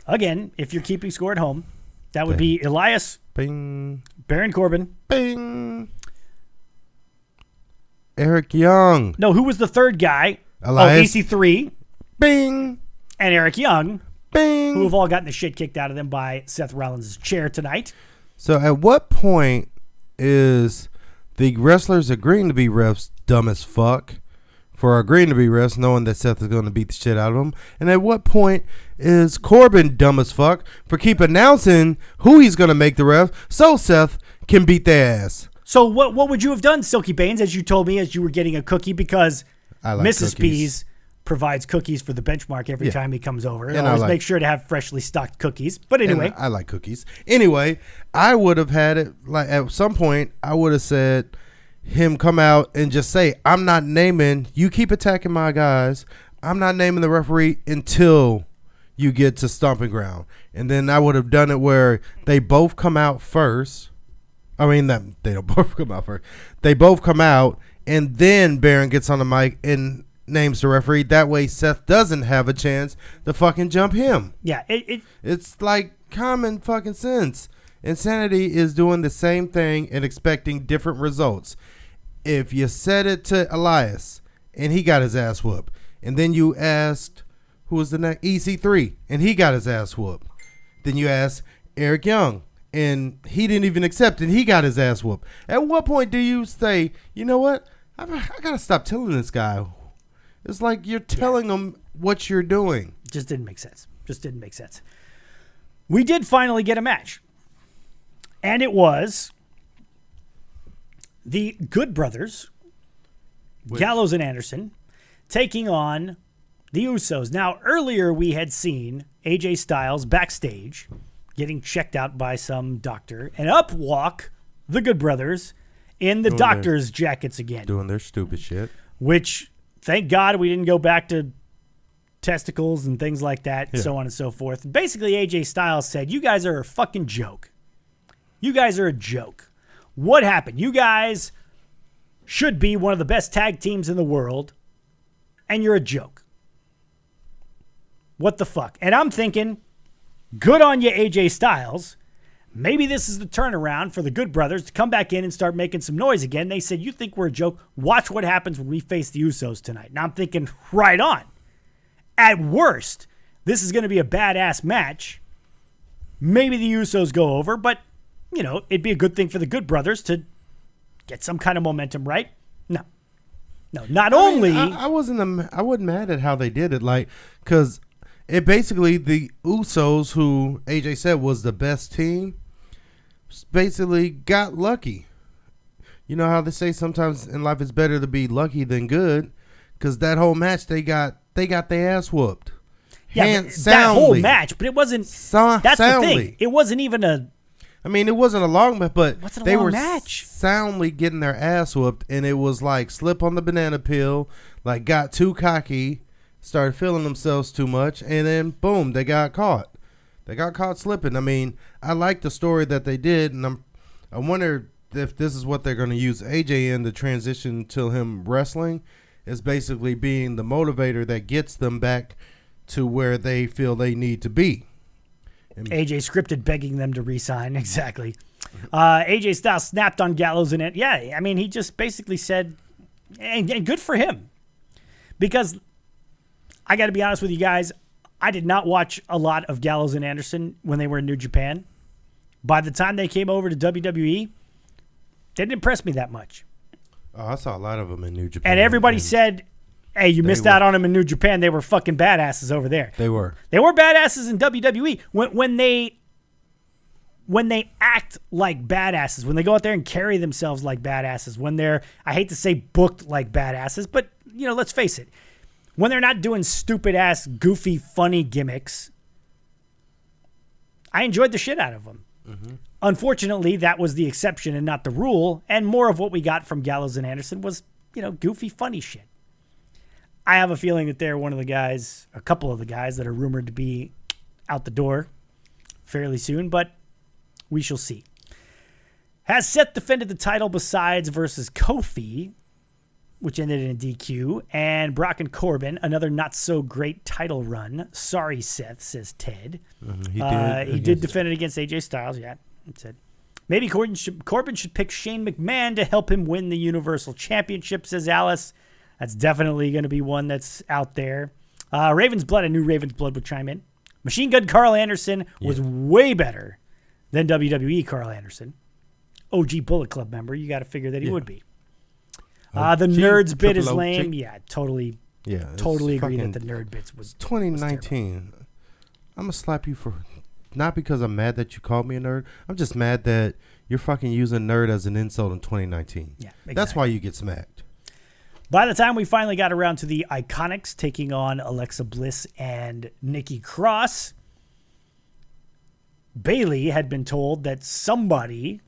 again, if you're keeping score at home, that would be Elias, bing, Baron Corbin, bing, Eric Young. No, who was the third guy? Elias. Oh, EC3. Bing. and Eric Young, Bing. who have all gotten the shit kicked out of them by Seth Rollins' chair tonight. So at what point is the wrestlers agreeing to be refs dumb as fuck for agreeing to be refs knowing that Seth is going to beat the shit out of them? And at what point is Corbin dumb as fuck for keep announcing who he's going to make the ref so Seth can beat their ass? So what would you have done, Silky Baines, as you told me as you were getting a cookie? Because I like Mrs. cookies. Peas provides cookies for the benchmark every time he comes over. And always make sure to have freshly stocked cookies. But anyway. And I like cookies. Anyway, I would have had it, like at some point, I would have said him come out and just say, I'm not naming, you keep attacking my guys, I'm not naming the referee until you get to stomping ground. And then I would have done it where they both come out first. I mean, they don't both come out first. They both come out, and then Baron gets on the mic and names the referee. That way Seth doesn't have a chance to fucking jump him. Yeah. It's like common fucking sense. Insanity is doing the same thing and expecting different results. If you said it to Elias and he got his ass whooped, and then you asked, who was the next? EC3, and he got his ass whooped. Then you asked Eric Young, and he didn't even accept it. He got his ass whooped. At what point do you say, you know what? I got to stop telling this guy. It's like you're telling him what you're doing. Just didn't make sense. We did finally get a match. And it was the Good Brothers, Gallows and Anderson, taking on the Usos. Now, earlier we had seen AJ Styles backstage getting checked out by some doctor, and up walk the Good Brothers in the doctor's jackets again. Doing their stupid shit. Which, thank God we didn't go back to testicles and things like that, so on and so forth. Basically, AJ Styles said, you guys are a fucking joke. You guys are a joke. What happened? You guys should be one of the best tag teams in the world, and you're a joke. What the fuck? And I'm thinking, good on you, AJ Styles. Maybe this is the turnaround for the Good Brothers to come back in and start making some noise again. They said, you think we're a joke? Watch what happens when we face the Usos tonight. Now I'm thinking, right on. At worst, this is going to be a badass match. Maybe the Usos go over, but, you know, it'd be a good thing for the Good Brothers to get some kind of momentum, right? No. Not only... I wasn't mad at how they did it, like, because it basically, the Usos, who AJ said was the best team, basically got lucky. You know how they say sometimes in life it's better to be lucky than good, because that whole match they got their ass whooped. Yeah, that whole match, but it wasn't. That's soundly. The thing. It wasn't even a. I mean, it wasn't a long match, but they were match. Soundly getting their ass whooped, and it was like slip on the banana peel, like got too cocky, started feeling themselves too much, and then boom, they got caught. They got caught slipping. I mean, I like the story that they did, and I wonder if this is what they're going to use AJ in to transition to him wrestling, is basically being the motivator that gets them back to where they feel they need to be. And AJ scripted begging them to re-sign. Exactly. AJ Styles snapped on Gallows in it. Yeah, I mean, he just basically said, and good for him. Because I got to be honest with you guys, I did not watch a lot of Gallows and Anderson when they were in New Japan. By the time they came over to WWE, they didn't impress me that much. Oh, I saw a lot of them in New Japan. And everybody said, hey, you missed out on them in New Japan. They were fucking badasses over there. They were. They were badasses in WWE. When they act like badasses, when they go out there and carry themselves like badasses, when they're, I hate to say booked like badasses, but, you know, let's face it. When they're not doing stupid-ass, goofy, funny gimmicks, I enjoyed the shit out of them. Mm-hmm. Unfortunately, that was the exception and not the rule, and more of what we got from Gallows and Anderson was, you know, goofy, funny shit. I have a feeling that they're one of the guys, a couple of the guys that are rumored to be out the door fairly soon, but we shall see. Has Seth defended the title besides versus Kofi, which ended in a DQ, and Brock and Corbin, another not-so-great title run. Sorry, Seth, says Ted. Mm-hmm. He did defend it against AJ Styles, yeah, it said. Maybe Corbin should pick Shane McMahon to help him win the Universal Championship, says Alice. That's definitely going to be one that's out there. Raven's Blood, I knew Raven's Blood would chime in. Machine Gun Carl Anderson was way better than WWE Carl Anderson. OG Bullet Club member. You got to figure that he would be. The nerds bit is lame. Yeah, totally. Yeah, totally agree that the nerd bits was 2019. I'm gonna slap you for not because I'm mad that you called me a nerd. I'm just mad that you're fucking using nerd as an insult in 2019. Yeah, exactly. That's why you get smacked. By the time we finally got around to the Iconics taking on Alexa Bliss and Nikki Cross, Bayley had been told that somebody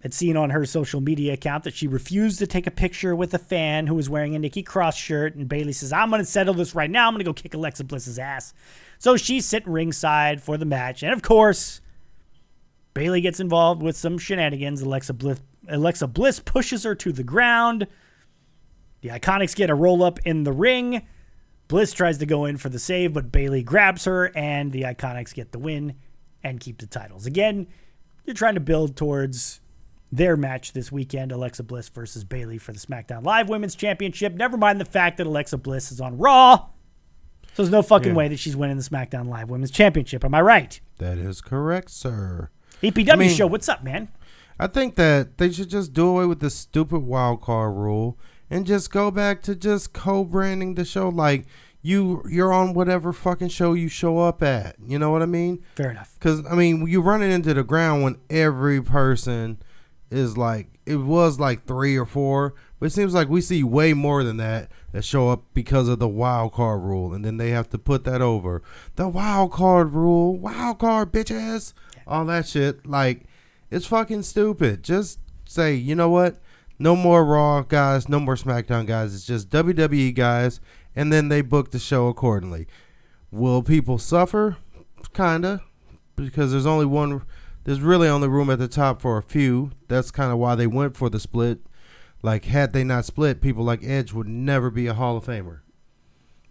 had seen on her social media account that she refused to take a picture with a fan who was wearing a Nikki Cross shirt. And Bayley says, I'm going to settle this right now. I'm going to go kick Alexa Bliss's ass. So she's sitting ringside for the match. And of course, Bayley gets involved with some shenanigans. Alexa Bliss pushes her to the ground. The Iconics get a roll-up in the ring. Bliss tries to go in for the save, but Bayley grabs her, and the Iconics get the win and keep the titles. Again, you're trying to build towards their match this weekend, Alexa Bliss versus Bayley for the SmackDown Live Women's Championship. Never mind the fact that Alexa Bliss is on Raw. So there's no fucking way that she's winning the SmackDown Live Women's Championship. Am I right? That is correct, sir. EPW show, what's up, man? I think that they should just do away with the stupid wild card rule and just go back to just co-branding the show. Like, you're on whatever fucking show you show up at. You know what I mean? Fair enough. Because, I mean, you run it into the ground when every person is like, it was like 3 or 4, but it seems like we see way more than that show up because of the wild card rule, and then they have to put that over. The wild card rule, wild card bitches, all that shit. Like, it's fucking stupid. Just say, you know what? No more Raw guys, no more SmackDown guys. It's just WWE guys, and then they book the show accordingly. Will people suffer? Kinda, because there's really only room at the top for a few. That's kind of why they went for the split. Like, had they not split, people like Edge would never be a Hall of Famer.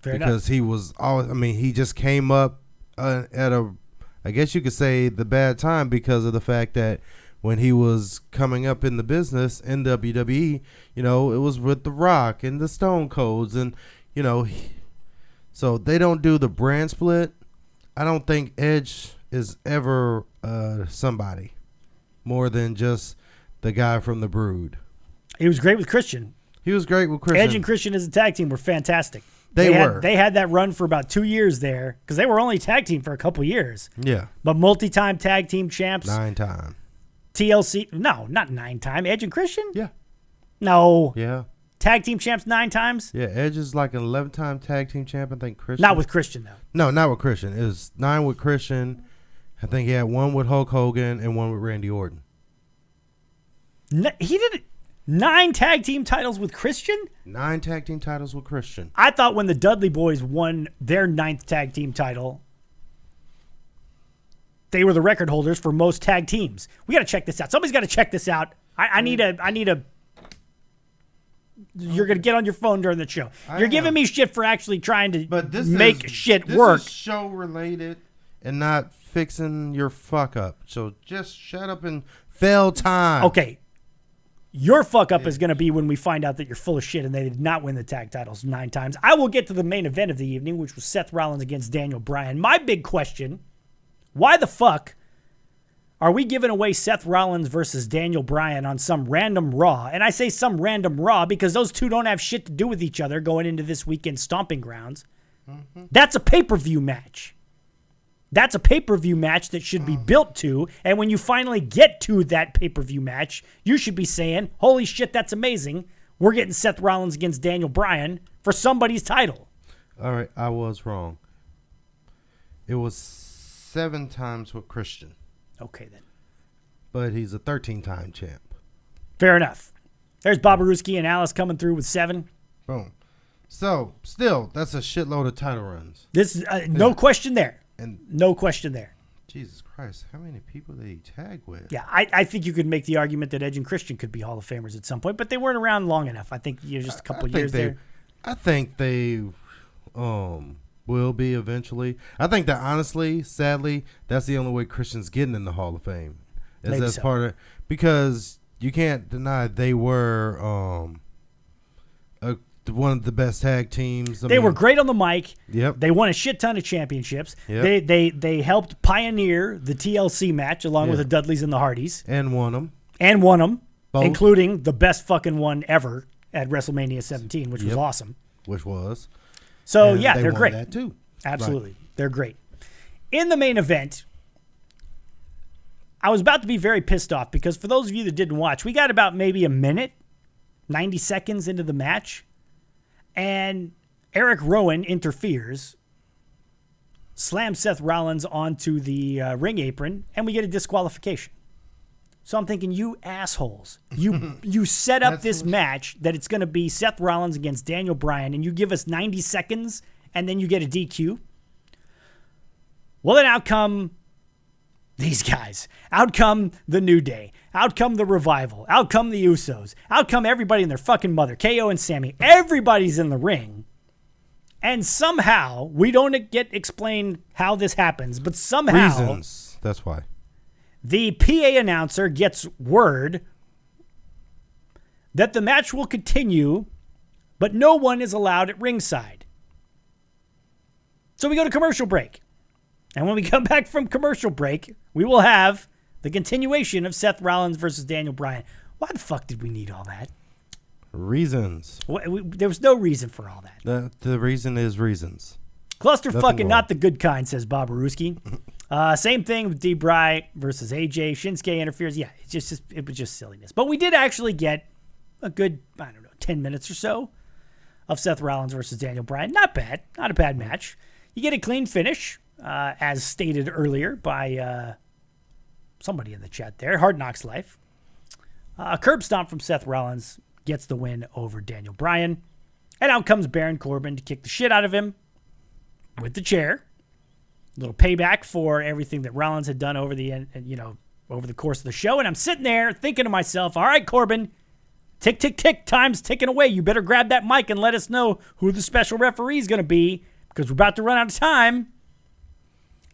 Fair because enough. He was always, I mean, he just came up at I guess you could say, the bad time because of the fact that when he was coming up in the business in WWE, you know, it was with The Rock and the Stone Colds, and, you know, so they don't do the brand split. I don't think Edge is ever somebody more than just the guy from the Brood. He was great with Christian. Edge and Christian as a tag team were fantastic. They had that run for about 2 years there because they were only tag team for a couple years. Yeah. But multi-time tag team champs. 9 times. TLC. No, not 9 times. Edge and Christian? Yeah. No. Yeah. Tag team champs 9 times? Yeah, Edge is like an 11-time tag team champ. I think Christian. Not with Christian, though. No, not with Christian. It was 9 with Christian. I think he had 1 with Hulk Hogan and 1 with Randy Orton. He did 9 tag team titles with Christian? 9 tag team titles with Christian. I thought when the Dudley Boys won their 9th tag team title, they were the record holders for most tag teams. We got to check this out. Somebody's got to check this out. I need a. You're gonna get on your phone during the show. You're giving me shit for actually trying to make shit work. This is show related and not fixing your fuck up. So just shut up and fail time. Okay. Your fuck up is going to be when we find out that you're full of shit and they did not win the tag titles 9 times. I will get to the main event of the evening, which was Seth Rollins against Daniel Bryan. My big question, why the fuck are we giving away Seth Rollins versus Daniel Bryan on some random Raw? And I say some random Raw because those two don't have shit to do with each other going into this weekend's Stomping Grounds. Mm-hmm. That's a pay-per-view match. That's a pay-per-view match that should be built to, and when you finally get to that pay-per-view match, you should be saying, holy shit, that's amazing. We're getting Seth Rollins against Daniel Bryan for somebody's title. All right, I was wrong. It was 7 times with Christian. Okay, then. But he's a 13-time champ. Fair enough. There's Bobarooski and Alice coming through with 7. Boom. So, still, that's a shitload of title runs. This no question there. And no question there. Jesus Christ, how many people did he tag with? Yeah, I think you could make the argument that Edge and Christian could be Hall of Famers at some point, but they weren't around long enough. I think just a couple years there. I think they will be eventually. I think that honestly, sadly, that's the only way Christian's getting in the Hall of Fame. Part of, because you can't deny they were one of the best tag teams. They were great on the mic. Yep. They won a shit ton of championships. Yep. They helped pioneer the TLC match along with the Dudleys and the Hardys. And won them. Both. Including the best fucking one ever at WrestleMania 17, which was awesome. Which was. So, and they're won great. That too. Absolutely. Right. They're great. In the main event, I was about to be very pissed off because for those of you that didn't watch, we got about maybe a minute, 90 seconds into the match, and Eric Rowan interferes, slams Seth Rollins onto the ring apron, and we get a disqualification. So I'm thinking, you assholes, you set up this match that it's going to be Seth Rollins against Daniel Bryan, and you give us 90 seconds, and then you get a DQ. Well, then out come these guys. Out come the New Day. Out come the Revival. Out come the Usos. Out come everybody and their fucking mother. KO and Sammy. Everybody's in the ring. And somehow, we don't get explained how this happens, but somehow... Reasons. That's why. The PA announcer gets word that the match will continue, but no one is allowed at ringside. So we go to commercial break. And when we come back from commercial break, we will have the continuation of Seth Rollins versus Daniel Bryan. Why the fuck did we need all that? Reasons. There was no reason for all that. The reason is reasons. Clusterfucking, not the good kind, says Bob Aruski. Same thing with D-Bry versus AJ. Shinsuke interferes. Yeah, it was just silliness. But we did actually get a good, 10 minutes or so of Seth Rollins versus Daniel Bryan. Not bad. Not a bad match. You get a clean finish, as stated earlier by somebody in the chat there. Hard Knocks Life. A curb stomp from Seth Rollins gets the win over Daniel Bryan. And out comes Baron Corbin to kick the shit out of him with the chair. A little payback for everything that Rollins had done over the course of the show. And I'm sitting there thinking to myself, all right, Corbin, tick, tick, tick, time's ticking away. You better grab that mic and let us know who the special referee is going to be because we're about to run out of time.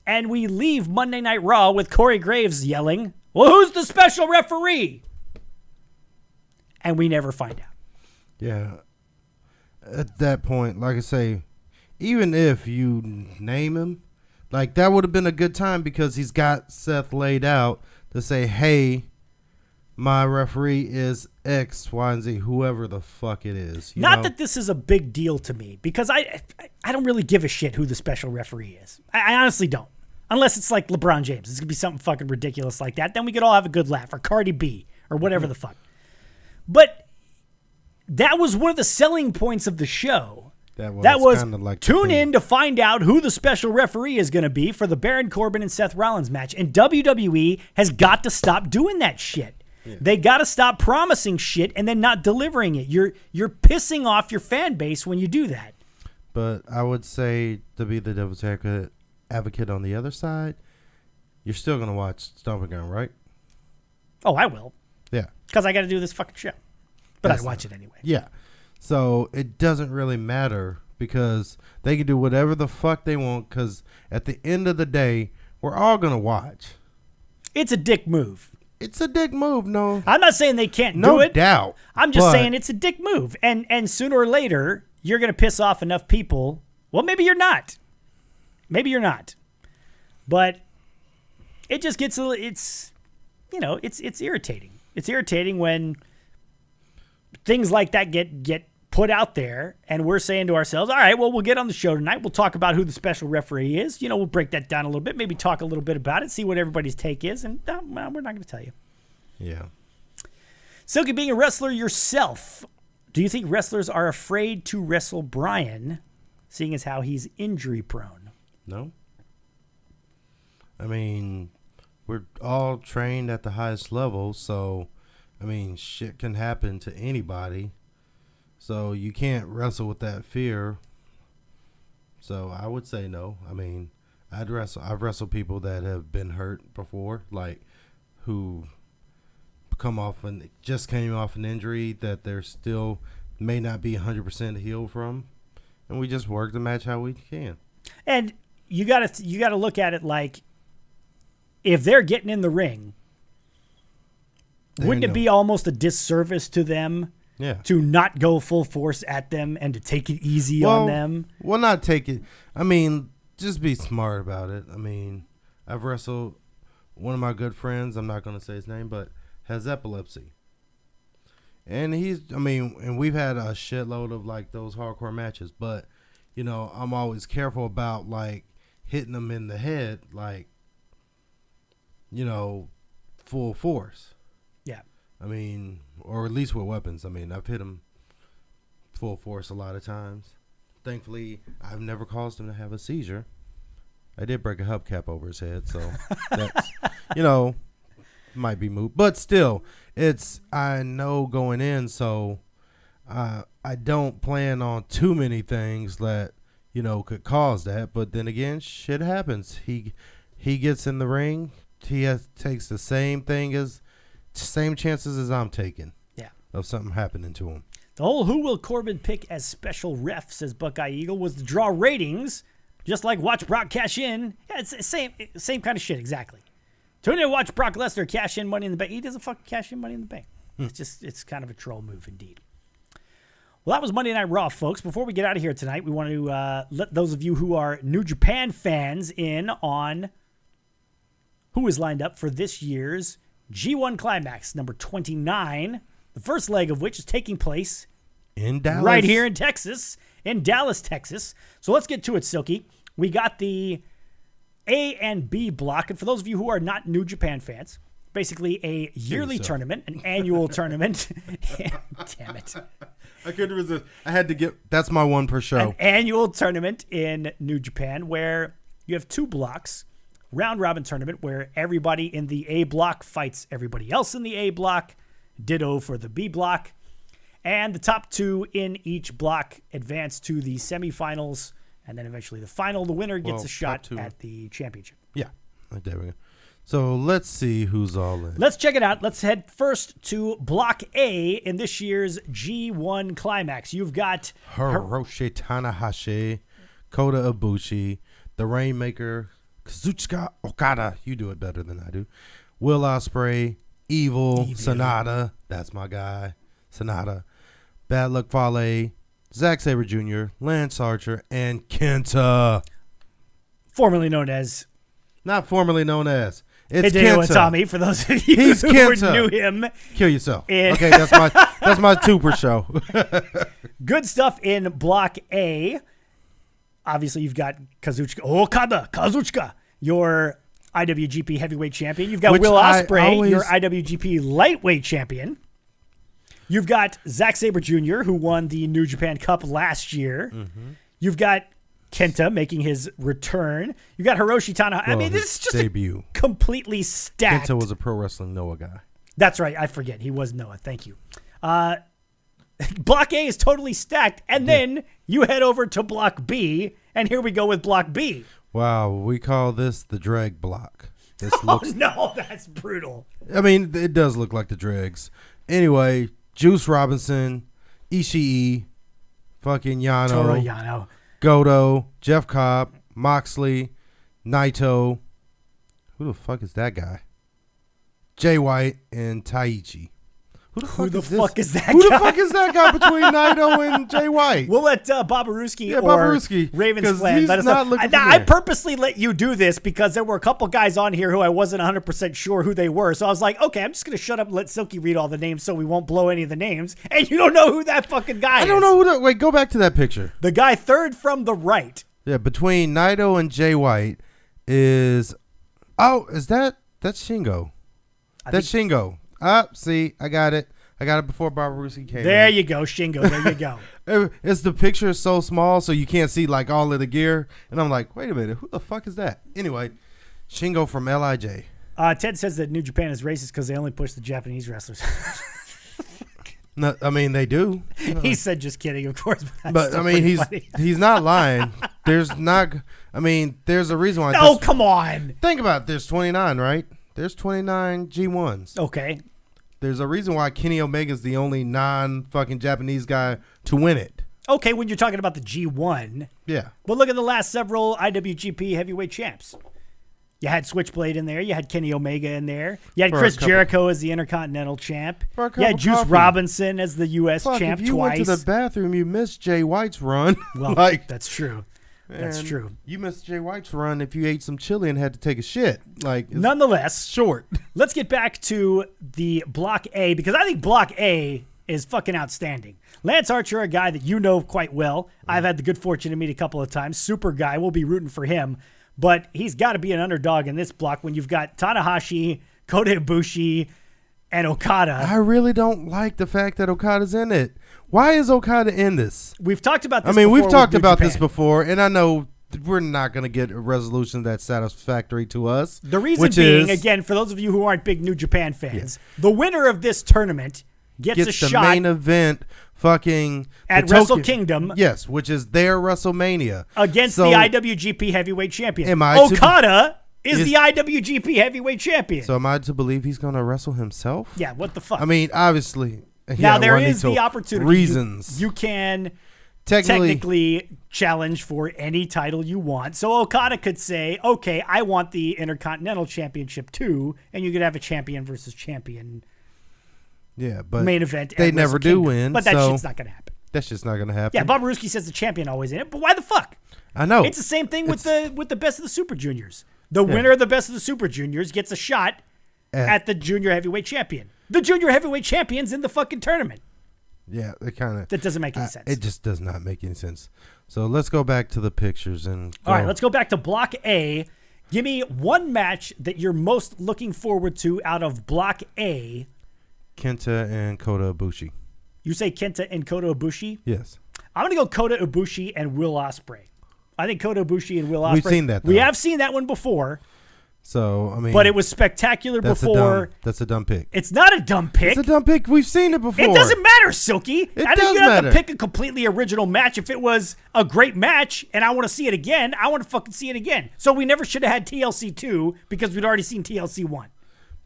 And we leave Monday Night Raw with Corey Graves yelling, well, who's the special referee? And we never find out. Yeah. At that point, like I say, even if you name him, like that would have been a good time because he's got Seth laid out to say, hey, my referee is X, Y, and Z, whoever the fuck it is. Not that this is a big deal to me because I don't really give a shit who the special referee is. I honestly don't. Unless it's like LeBron James. It's going to be something fucking ridiculous like that. Then we could all have a good laugh. Or Cardi B. Or whatever the fuck. But that was one of the selling points of the show. That was kind of like tune in to find out who the special referee is going to be for the Baron Corbin and Seth Rollins match. And WWE has got to stop doing that shit. Yeah. They got to stop promising shit and then not delivering it. You're pissing off your fan base when you do that. But I would say, to be the devil's advocate on the other side, you're still going to watch Stomping Ground, right? Oh, I will. Yeah. Because I got to do this fucking show. But I'd watch it anyway. Yeah. So it doesn't really matter because they can do whatever the fuck they want because at the end of the day, we're all going to watch. It's a dick move. It's a dick move, no. I'm not saying they can't do it. No doubt. I'm just saying it's a dick move. And sooner or later, you're going to piss off enough people. Well, maybe you're not. Maybe you're not. But it just gets it's irritating. It's irritating when things like that get put out there and we're saying to ourselves, all right, well, we'll get on the show tonight. We'll talk about who the special referee is. We'll break that down a little bit, maybe talk a little bit about it, see what everybody's take is. And well, we're not going to tell you. Yeah. Silky, being a wrestler yourself, do you think wrestlers are afraid to wrestle Bryan, seeing as how he's injury prone? No. I mean, we're all trained at the highest level, so, I mean, shit can happen to anybody. So you can't wrestle with that fear. So I would say no. I mean, I've wrestled people that have been hurt before, like who just came off an injury that they're still may not be 100% healed from, and we just work the match how we can. And you gotta look at it like, if they're getting in the ring, wouldn't it be almost a disservice to them Yeah. to not go full force at them and to take it easy on them. Well, not take it. I mean, just be smart about it. I mean, I've wrestled one of my good friends, I'm not going to say his name, but has epilepsy. And and we've had a shitload of like those hardcore matches, but, you know, I'm always careful about like hitting them in the head, like, you know, full force. Yeah. I mean, or at least with weapons. I mean, I've hit him full force a lot of times. Thankfully, I've never caused him to have a seizure. I did break a hubcap over his head, so that's, you know, might be moot. But still, I know going in, so I don't plan on too many things that, you know, could cause that. But then again, shit happens. He gets in the ring. Takes the same chances as I'm taking. Yeah. Of something happening to him. The whole who will Corbin pick as special ref, says Buckeye Eagle, was to draw ratings, just like watch Brock cash in. Yeah, it's the same kind of shit, exactly. Tune in to watch Brock Lesnar cash in Money in the Bank. He doesn't fucking cash in Money in the Bank. It's kind of a troll move indeed. Well, that was Monday Night Raw, folks. Before we get out of here tonight, we want to let those of you who are New Japan fans in on who is lined up for this year's G1 Climax, number 29, the first leg of which is taking place in Dallas. Right here in Texas, in Dallas, Texas. So let's get to it, Silky. We got the A and B block. And for those of you who are not New Japan fans, basically a yearly tournament, an annual tournament. Damn it. I couldn't resist. I had to get, that's my one per show. An annual tournament in New Japan where you have two blocks. Round robin tournament where everybody in the A block fights everybody else in the A block. Ditto for the B block. And the top two in each block advance to the semifinals. And then eventually the final. The winner gets a shot at the championship. Yeah. There we go. So let's see who's all in. Let's check it out. Let's head first to Block A in this year's G1 Climax. You've got Hiroshi Tanahashi, Kota Ibushi, the Rainmaker, Kazuchika Okada. You do it better than I do. Will Ospreay, Evil, Sonata. That's my guy. Sonata. Bad Luck Fale, Zack Sabre Jr., Lance Archer, and Kenta. Formerly known as. Not formerly known as. It's Hideo Kenta. Itami, for those of you He's who Kenta. knew him. Kill yourself. Okay, that's my two per show. Good stuff in Block A. Obviously, you've got Kazuchika, your IWGP Heavyweight Champion. You've got Will Ospreay, your IWGP Lightweight Champion. You've got Zack Sabre Jr., who won the New Japan Cup last year. Mm-hmm. You've got Kenta making his return. You've got Hiroshi Tanahashi. I mean, this is just debut. Completely stacked. Kenta was a Pro Wrestling Noah guy. That's right. I forget. He was Noah. Thank you. Block A is totally stacked. And then you head over to Block B, and here we go with Block B. Wow. We call this the drag block. This no, that's brutal. I mean, it does look like the dregs. Anyway, Juice Robinson, Ishii, fucking Yano. Toru Yano. Goto, Jeff Cobb, Moxley, Naito. Who the fuck is that guy? Jay White and Taichi. Who the fuck is that guy? Who the fuck is that guy between Naito and Jay White? We'll let Babaruski or Ravens Plan let us know. I purposely let you do this because there were a couple guys on here who I wasn't 100% sure who they were. So I was like, okay, I'm just going to shut up and let Silky read all the names so we won't blow any of the names. And you don't know who that fucking guy is. I don't know who that. Wait, go back to that picture. The guy third from the right. Yeah, between Naito and Jay White is... Oh, is that's Shingo. That's Shingo. See, I got it. I got it before Babaruski came There you go, Shingo. There you go. It's the picture is so small, so you can't see like all of the gear. And I'm like, wait a minute, who the fuck is that? Anyway, Shingo from LIJ. Ted says that New Japan is racist because they only push the Japanese wrestlers. No, I mean, they do. He said just kidding, of course. But I mean, he's not lying. There's a reason why. No, come on. Think about it. There's 29, right? There's 29 G1s. Okay. There's a reason why Kenny Omega's the only non-fucking Japanese guy to win it. Okay, when you're talking about the G1. Yeah. But look at the last several IWGP heavyweight champs. You had Switchblade in there. You had Kenny Omega in there. You had For a Chris couple- Jericho as the Intercontinental champ. For a You had cup of Juice coffee. Robinson as the U.S. Fuck, champ if you twice. went to the bathroom, you missed Jay White's run. Well, like, that's true. That's man, true. You missed Jay White's run if you ate some chili and had to take a shit. Like, it's Nonetheless, short. let's get back to the Block A, because I think Block A is fucking outstanding. Lance Archer, a guy that you know quite well. I've had the good fortune to meet a couple of times. Super guy. We'll be rooting for him. But he's got to be an underdog in this block when you've got Tanahashi, Kota Ibushi, and Okada. I really don't like the fact that Okada's in it. Why is Okada in this? We've talked about this I mean, before we've with talked New about this Japan. before, and I know we're not going to get a resolution that's satisfactory to us. The reason which being, is, again, for those of you who aren't big New Japan fans, the winner of this tournament gets a the shot main event fucking at the Wrestle Tokyo- Kingdom Yes, which is their WrestleMania. against So- the IWGP Heavyweight Champion. Am I to- Okada is is- the IWGP Heavyweight Champion. So am I to believe he's going to wrestle himself? Yeah, what the fuck? I mean, obviously. now yeah, there one is needs the to- opportunity. Reasons. You can technically, technically challenge for any title you want. So Okada could say, okay, I want the Intercontinental Championship too, and you could have a champion versus champion yeah, but main event. they at never Wrestle do Kingdom. win, But that so- shit's not going to happen. that's just not going to happen. Yeah, Bob Ruski says the champion always in it, but why the fuck? I know. It's the same thing with the best of the Super Juniors. The winner of the best of the Super Juniors gets a shot at the junior heavyweight champion. The junior heavyweight champion's in the fucking tournament. Yeah, it kind of. That doesn't make any sense. It just does not make any sense. So let's go back to the pictures and. All right, let's go back to Block A. Give me one match that you're most looking forward to out of Block A. Kenta and Kota Ibushi. You say Kenta and Kota Ibushi? Yes. I'm going to go Kota Ibushi and Will Ospreay. I think Kota Ibushi and Will Ospreay. We've seen that, We though. have seen that one before, So I mean, but it was spectacular before. That's a dumb pick. It's not a dumb pick. It's a dumb pick. We've seen it before. It doesn't matter, Silky. It I think does you don't have to matter. pick a completely original match. If it was a great match and I want to see it again, I want to fucking see it again. So we never should have had TLC 2 because we'd already seen TLC 1.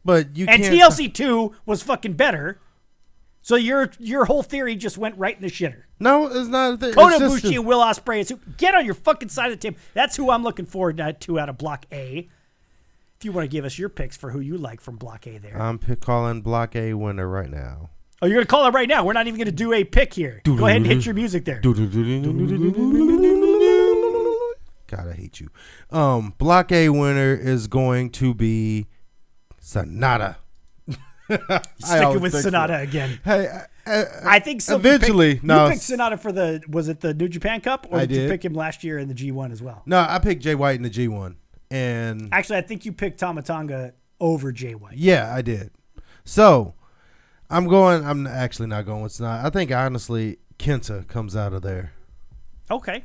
But you And can't. TLC 2 was fucking better. So your whole theory just went right in the shitter. No, it's not. It's Kota just Ibushi and Will Ospreay. Is who, get on your fucking side of the table. That's who I'm looking forward to out of Block A. If you want to give us your picks for who you like from Block A there. I'm calling Block A winner right now. Oh, you're going to call it right now. We're not even going to do a pick here. Go ahead and hit your music there. God, I hate you. Block A winner is going to be Sonata. Sticking with Sonata again. Hey, I think so. eventually, you picked Sonata for was it the New Japan Cup, or I did you did. pick him last year in the G1 as well? No, I picked Jay White in the G1, and Actually, I think you picked Tama Tonga over Jay White. yeah, I did. So I'm actually not going with Sonata. I think honestly, Kenta comes out of there. Okay.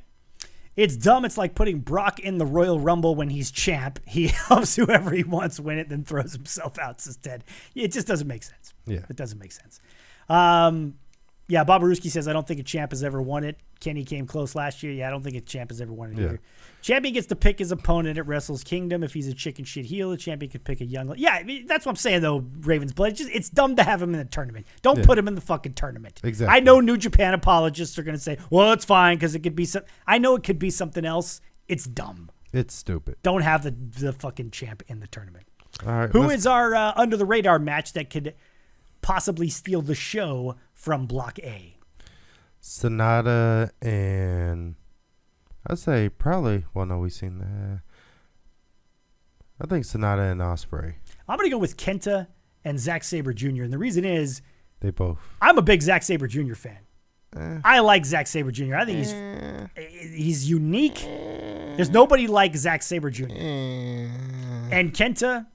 It's dumb. It's like putting Brock in the Royal Rumble when he's champ. He helps whoever he wants win it, then throws himself out instead. It just doesn't make sense. Yeah. It doesn't make sense. Yeah, Bob Aruski says, I don't think a champ has ever won it. Kenny came close last year. Yeah, I don't think a champ has ever won it either. Champion gets to pick his opponent at Wrestle's Kingdom. If he's a chicken shit heel, the champion could pick a young... Yeah, I mean, that's what I'm saying, though, Ravens Blood. It's dumb to have him in the tournament. Don't put him in the fucking tournament. Exactly. I know New Japan apologists are going to say, well, it's fine because it could be... I know it could be something else. It's dumb. It's stupid. Don't have the fucking champ in the tournament. All right, Who is our under-the-radar match that could possibly steal the show from Block A? Sonata and I'd say probably. Well, no, we've seen that. I think Sonata and Ospreay. I'm going to go with Kenta and Zack Sabre Jr. And the reason is They both. I'm a big Zack Sabre Jr. fan. I like Zack Sabre Jr. I think he's unique. There's nobody like Zack Sabre Jr. And Kenta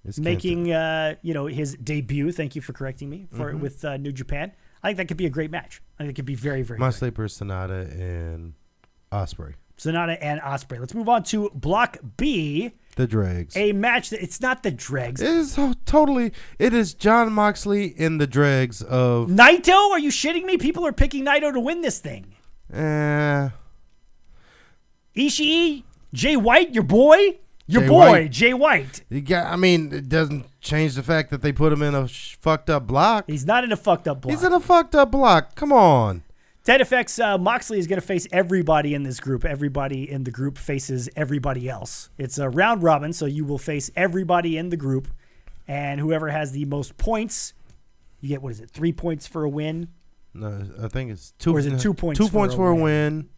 It's making Kenta. his debut. Thank you for correcting me with New Japan. I think that could be a great match. I think it could be very, very My good. sleeper is Sonata and Ospreay. Sonata and Ospreay. Let's move on to Block B. The Dregs. A match that it's not the Dregs. It is totally. It is John Moxley in the Dregs of. Naito? Are you shitting me? People are picking Naito to win this thing. Ishii, Jay White, your boy, Jay boy, White. Jay White. I mean, it doesn't change the fact that they put him in a fucked up block. He's not in a fucked up block. He's in a fucked up block. Come on. Ted FX, Moxley is going to face everybody in this group. Everybody in the group faces everybody else. It's a round robin, so you will face everybody in the group. And whoever has the most points, you get, 3 points for a win? No, I think it's 2. Or is it 2 points 2 points for a win.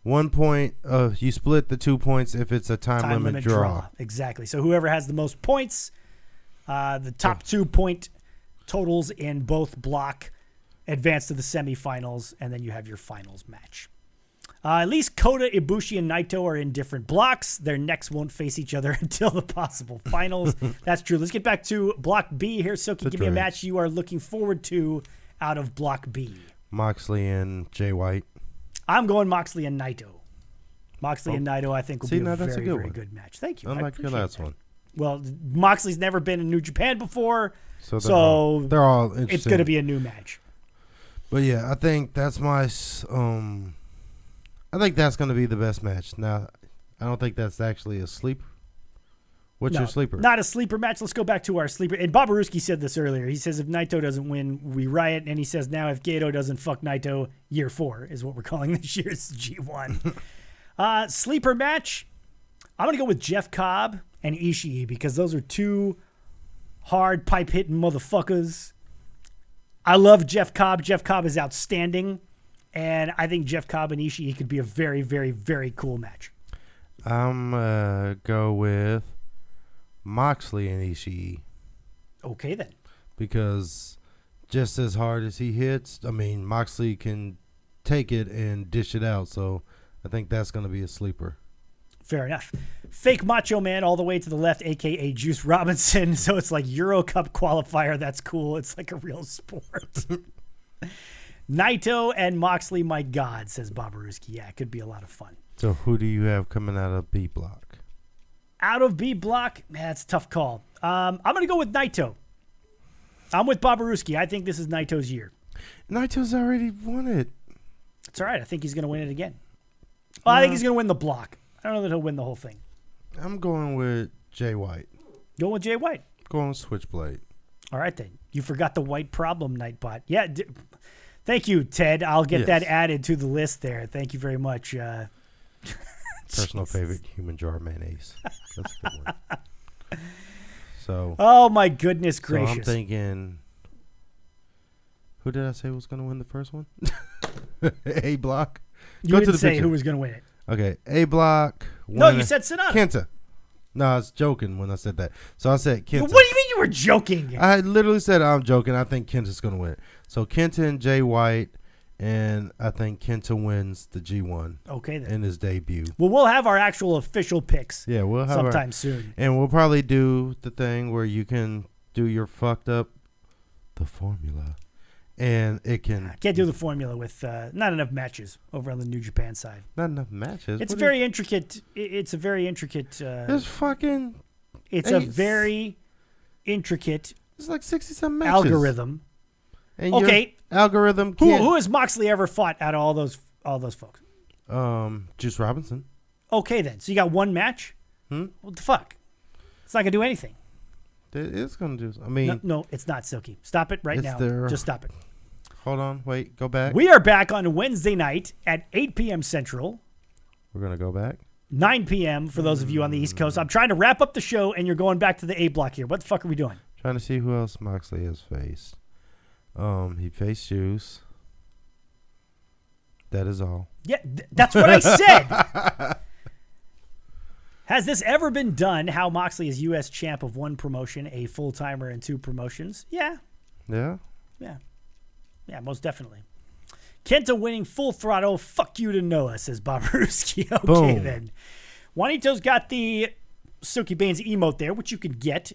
1 point, you split the 2 points if it's a time limit draw. Exactly. So whoever has the most points, the top 2 point totals in both block advance to the semifinals, and then you have your finals match. At least Kota, Ibushi, and Naito are in different blocks. Their necks won't face each other until the possible finals. That's true. Let's get back to Block B here. Silky, give me a match you are looking forward to out of Block B. Moxley and Jay White. I'm going Moxley and Naito. Moxley and Naito, I think, will be a very, very good match. Thank you. Unlike your last one. Well, Moxley's never been in New Japan before, so they're all interesting. It's going to be a new match. But yeah, I think that's I think that's going to be the best match. Now, I don't think that's actually a sleeper. What's your sleeper? Not a sleeper match. Let's go back to our sleeper. And Babaruski said this earlier. He says if Naito doesn't win, we riot. And he says now if Gato doesn't fuck Naito, year 4 is what we're calling this year's G1. Sleeper match, I'm going to go with Jeff Cobb and Ishii because those are 2 hard pipe-hitting motherfuckers. I love Jeff Cobb. Jeff Cobb is outstanding. And I think Jeff Cobb and Ishii could be a very, very, very cool match. I'm going to go with Moxley and Ishii. Okay, then. Because just as hard as he hits, I mean, Moxley can take it and dish it out. So I think that's going to be a sleeper. Fair enough. Fake Macho Man all the way to the left, a.k.a. Juice Robinson. So it's like Euro Cup qualifier. That's cool. It's like a real sport. Naito and Moxley, my God, says Babaruski. Yeah, it could be a lot of fun. So who do you have coming out of B block? Out of B block? Man, that's a tough call. I'm going to go with Naito. I'm with Babaruski. I think this is Naito's year. Naito's already won it. It's all right. I think he's going to win it again. Well, I think he's going to win the block. I don't know that he'll win the whole thing. I'm going with Jay White. Going with Jay White. Going with Switchblade. All right, then. You forgot the white problem, Nightbot. Yeah. Thank you, Ted. I'll get that added to the list there. Thank you very much. Personal favorite, human jar mayonnaise. That's a good one. So. Oh, my goodness gracious. So I'm thinking, who did I say was going to win the first one? A block? You didn't say who was going to win it. Okay, A block. No, you said Sonata. Kenta. No, I was joking when I said that. So I said Kenta. What do you mean you were joking? I literally said I'm joking. I think Kenta's going to win. So Kenta and Jay White, and I think Kenta wins the G1. Okay, then. In his debut. Well, we'll have our actual official picks. Yeah, we'll have sometime soon. And we'll probably do the thing where you can do your fucked up the formula. And it can... I can't do the formula with not enough matches over on the New Japan side. Not enough matches? It's very intricate. It's a very intricate... It's fucking... It's a very intricate... It's like 60-some matches. Algorithm. And okay. Algorithm can't... Who has Moxley ever fought out of all those folks? Juice Robinson. Okay, then. So you got one match? What the fuck? It's not going to do anything. It's going to do... I mean... No, it's not, Silky. Stop it right now. Just stop it. Hold on. Wait. Go back. We are back on Wednesday night at 8 p.m. Central. We're going to go back? 9 p.m. for those of you on the East Coast. I'm trying to wrap up the show, and you're going back to the A block here. What the fuck are we doing? Trying to see who else Moxley has faced. He faced Juice. That is all. Yeah, that's what I said. Has this ever been done, how Moxley is U.S. champ of one promotion, a full-timer and 2 promotions? Yeah. Yeah? Yeah, most definitely. Kenta winning full throttle. Fuck you to Noah, says Babaruski. Okay, Boom. Then. Juanito's got the Silky Baines emote there, which you can get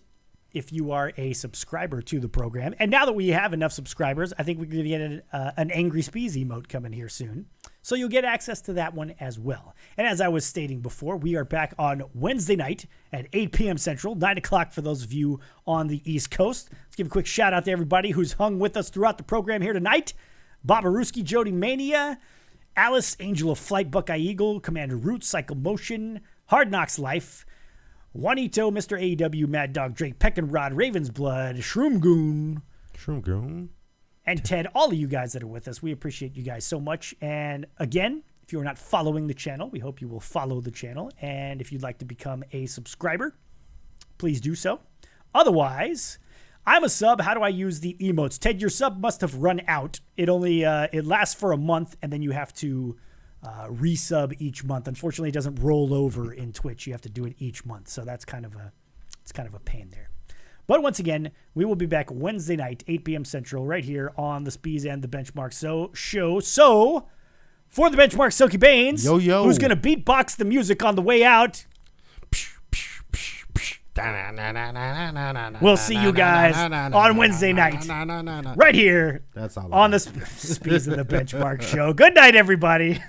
if you are a subscriber to the program. And now that we have enough subscribers, I think we're going to get an Angry Speez emote coming here soon. So you'll get access to that one as well. And as I was stating before, we are back on Wednesday night at 8 p.m. Central, 9 o'clock for those of you on the East Coast. Let's give a quick shout out to everybody who's hung with us throughout the program here tonight. Babaruski, Jody Mania, Alice, Angel of Flight, Buckeye Eagle, Commander Root, Cycle Motion, Hard Knocks Life, Juanito, Mr. AEW, Mad Dog Drake, Peckin' Rod, Raven's Blood, Shroom Goon, and Ted, all of you guys that are with us. We appreciate you guys so much. And again, if you are not following the channel, we hope you will follow the channel. And if you'd like to become a subscriber, please do so. Otherwise, I'm a sub. How do I use the emotes? Ted, your sub must have run out. It only it lasts for a month, and then you have to resub each month. Unfortunately, it doesn't roll over in Twitch. You have to do it each month, so that's kind of a pain there. But once again, we will be back Wednesday night, 8 p.m. Central, right here on the Speez and the Benchmark show. So, for the Benchmark Silky Baines, who's going to beatbox the music on the way out, we'll see you guys on Wednesday night, right here on the Speez and the Benchmark show. Good night, everybody.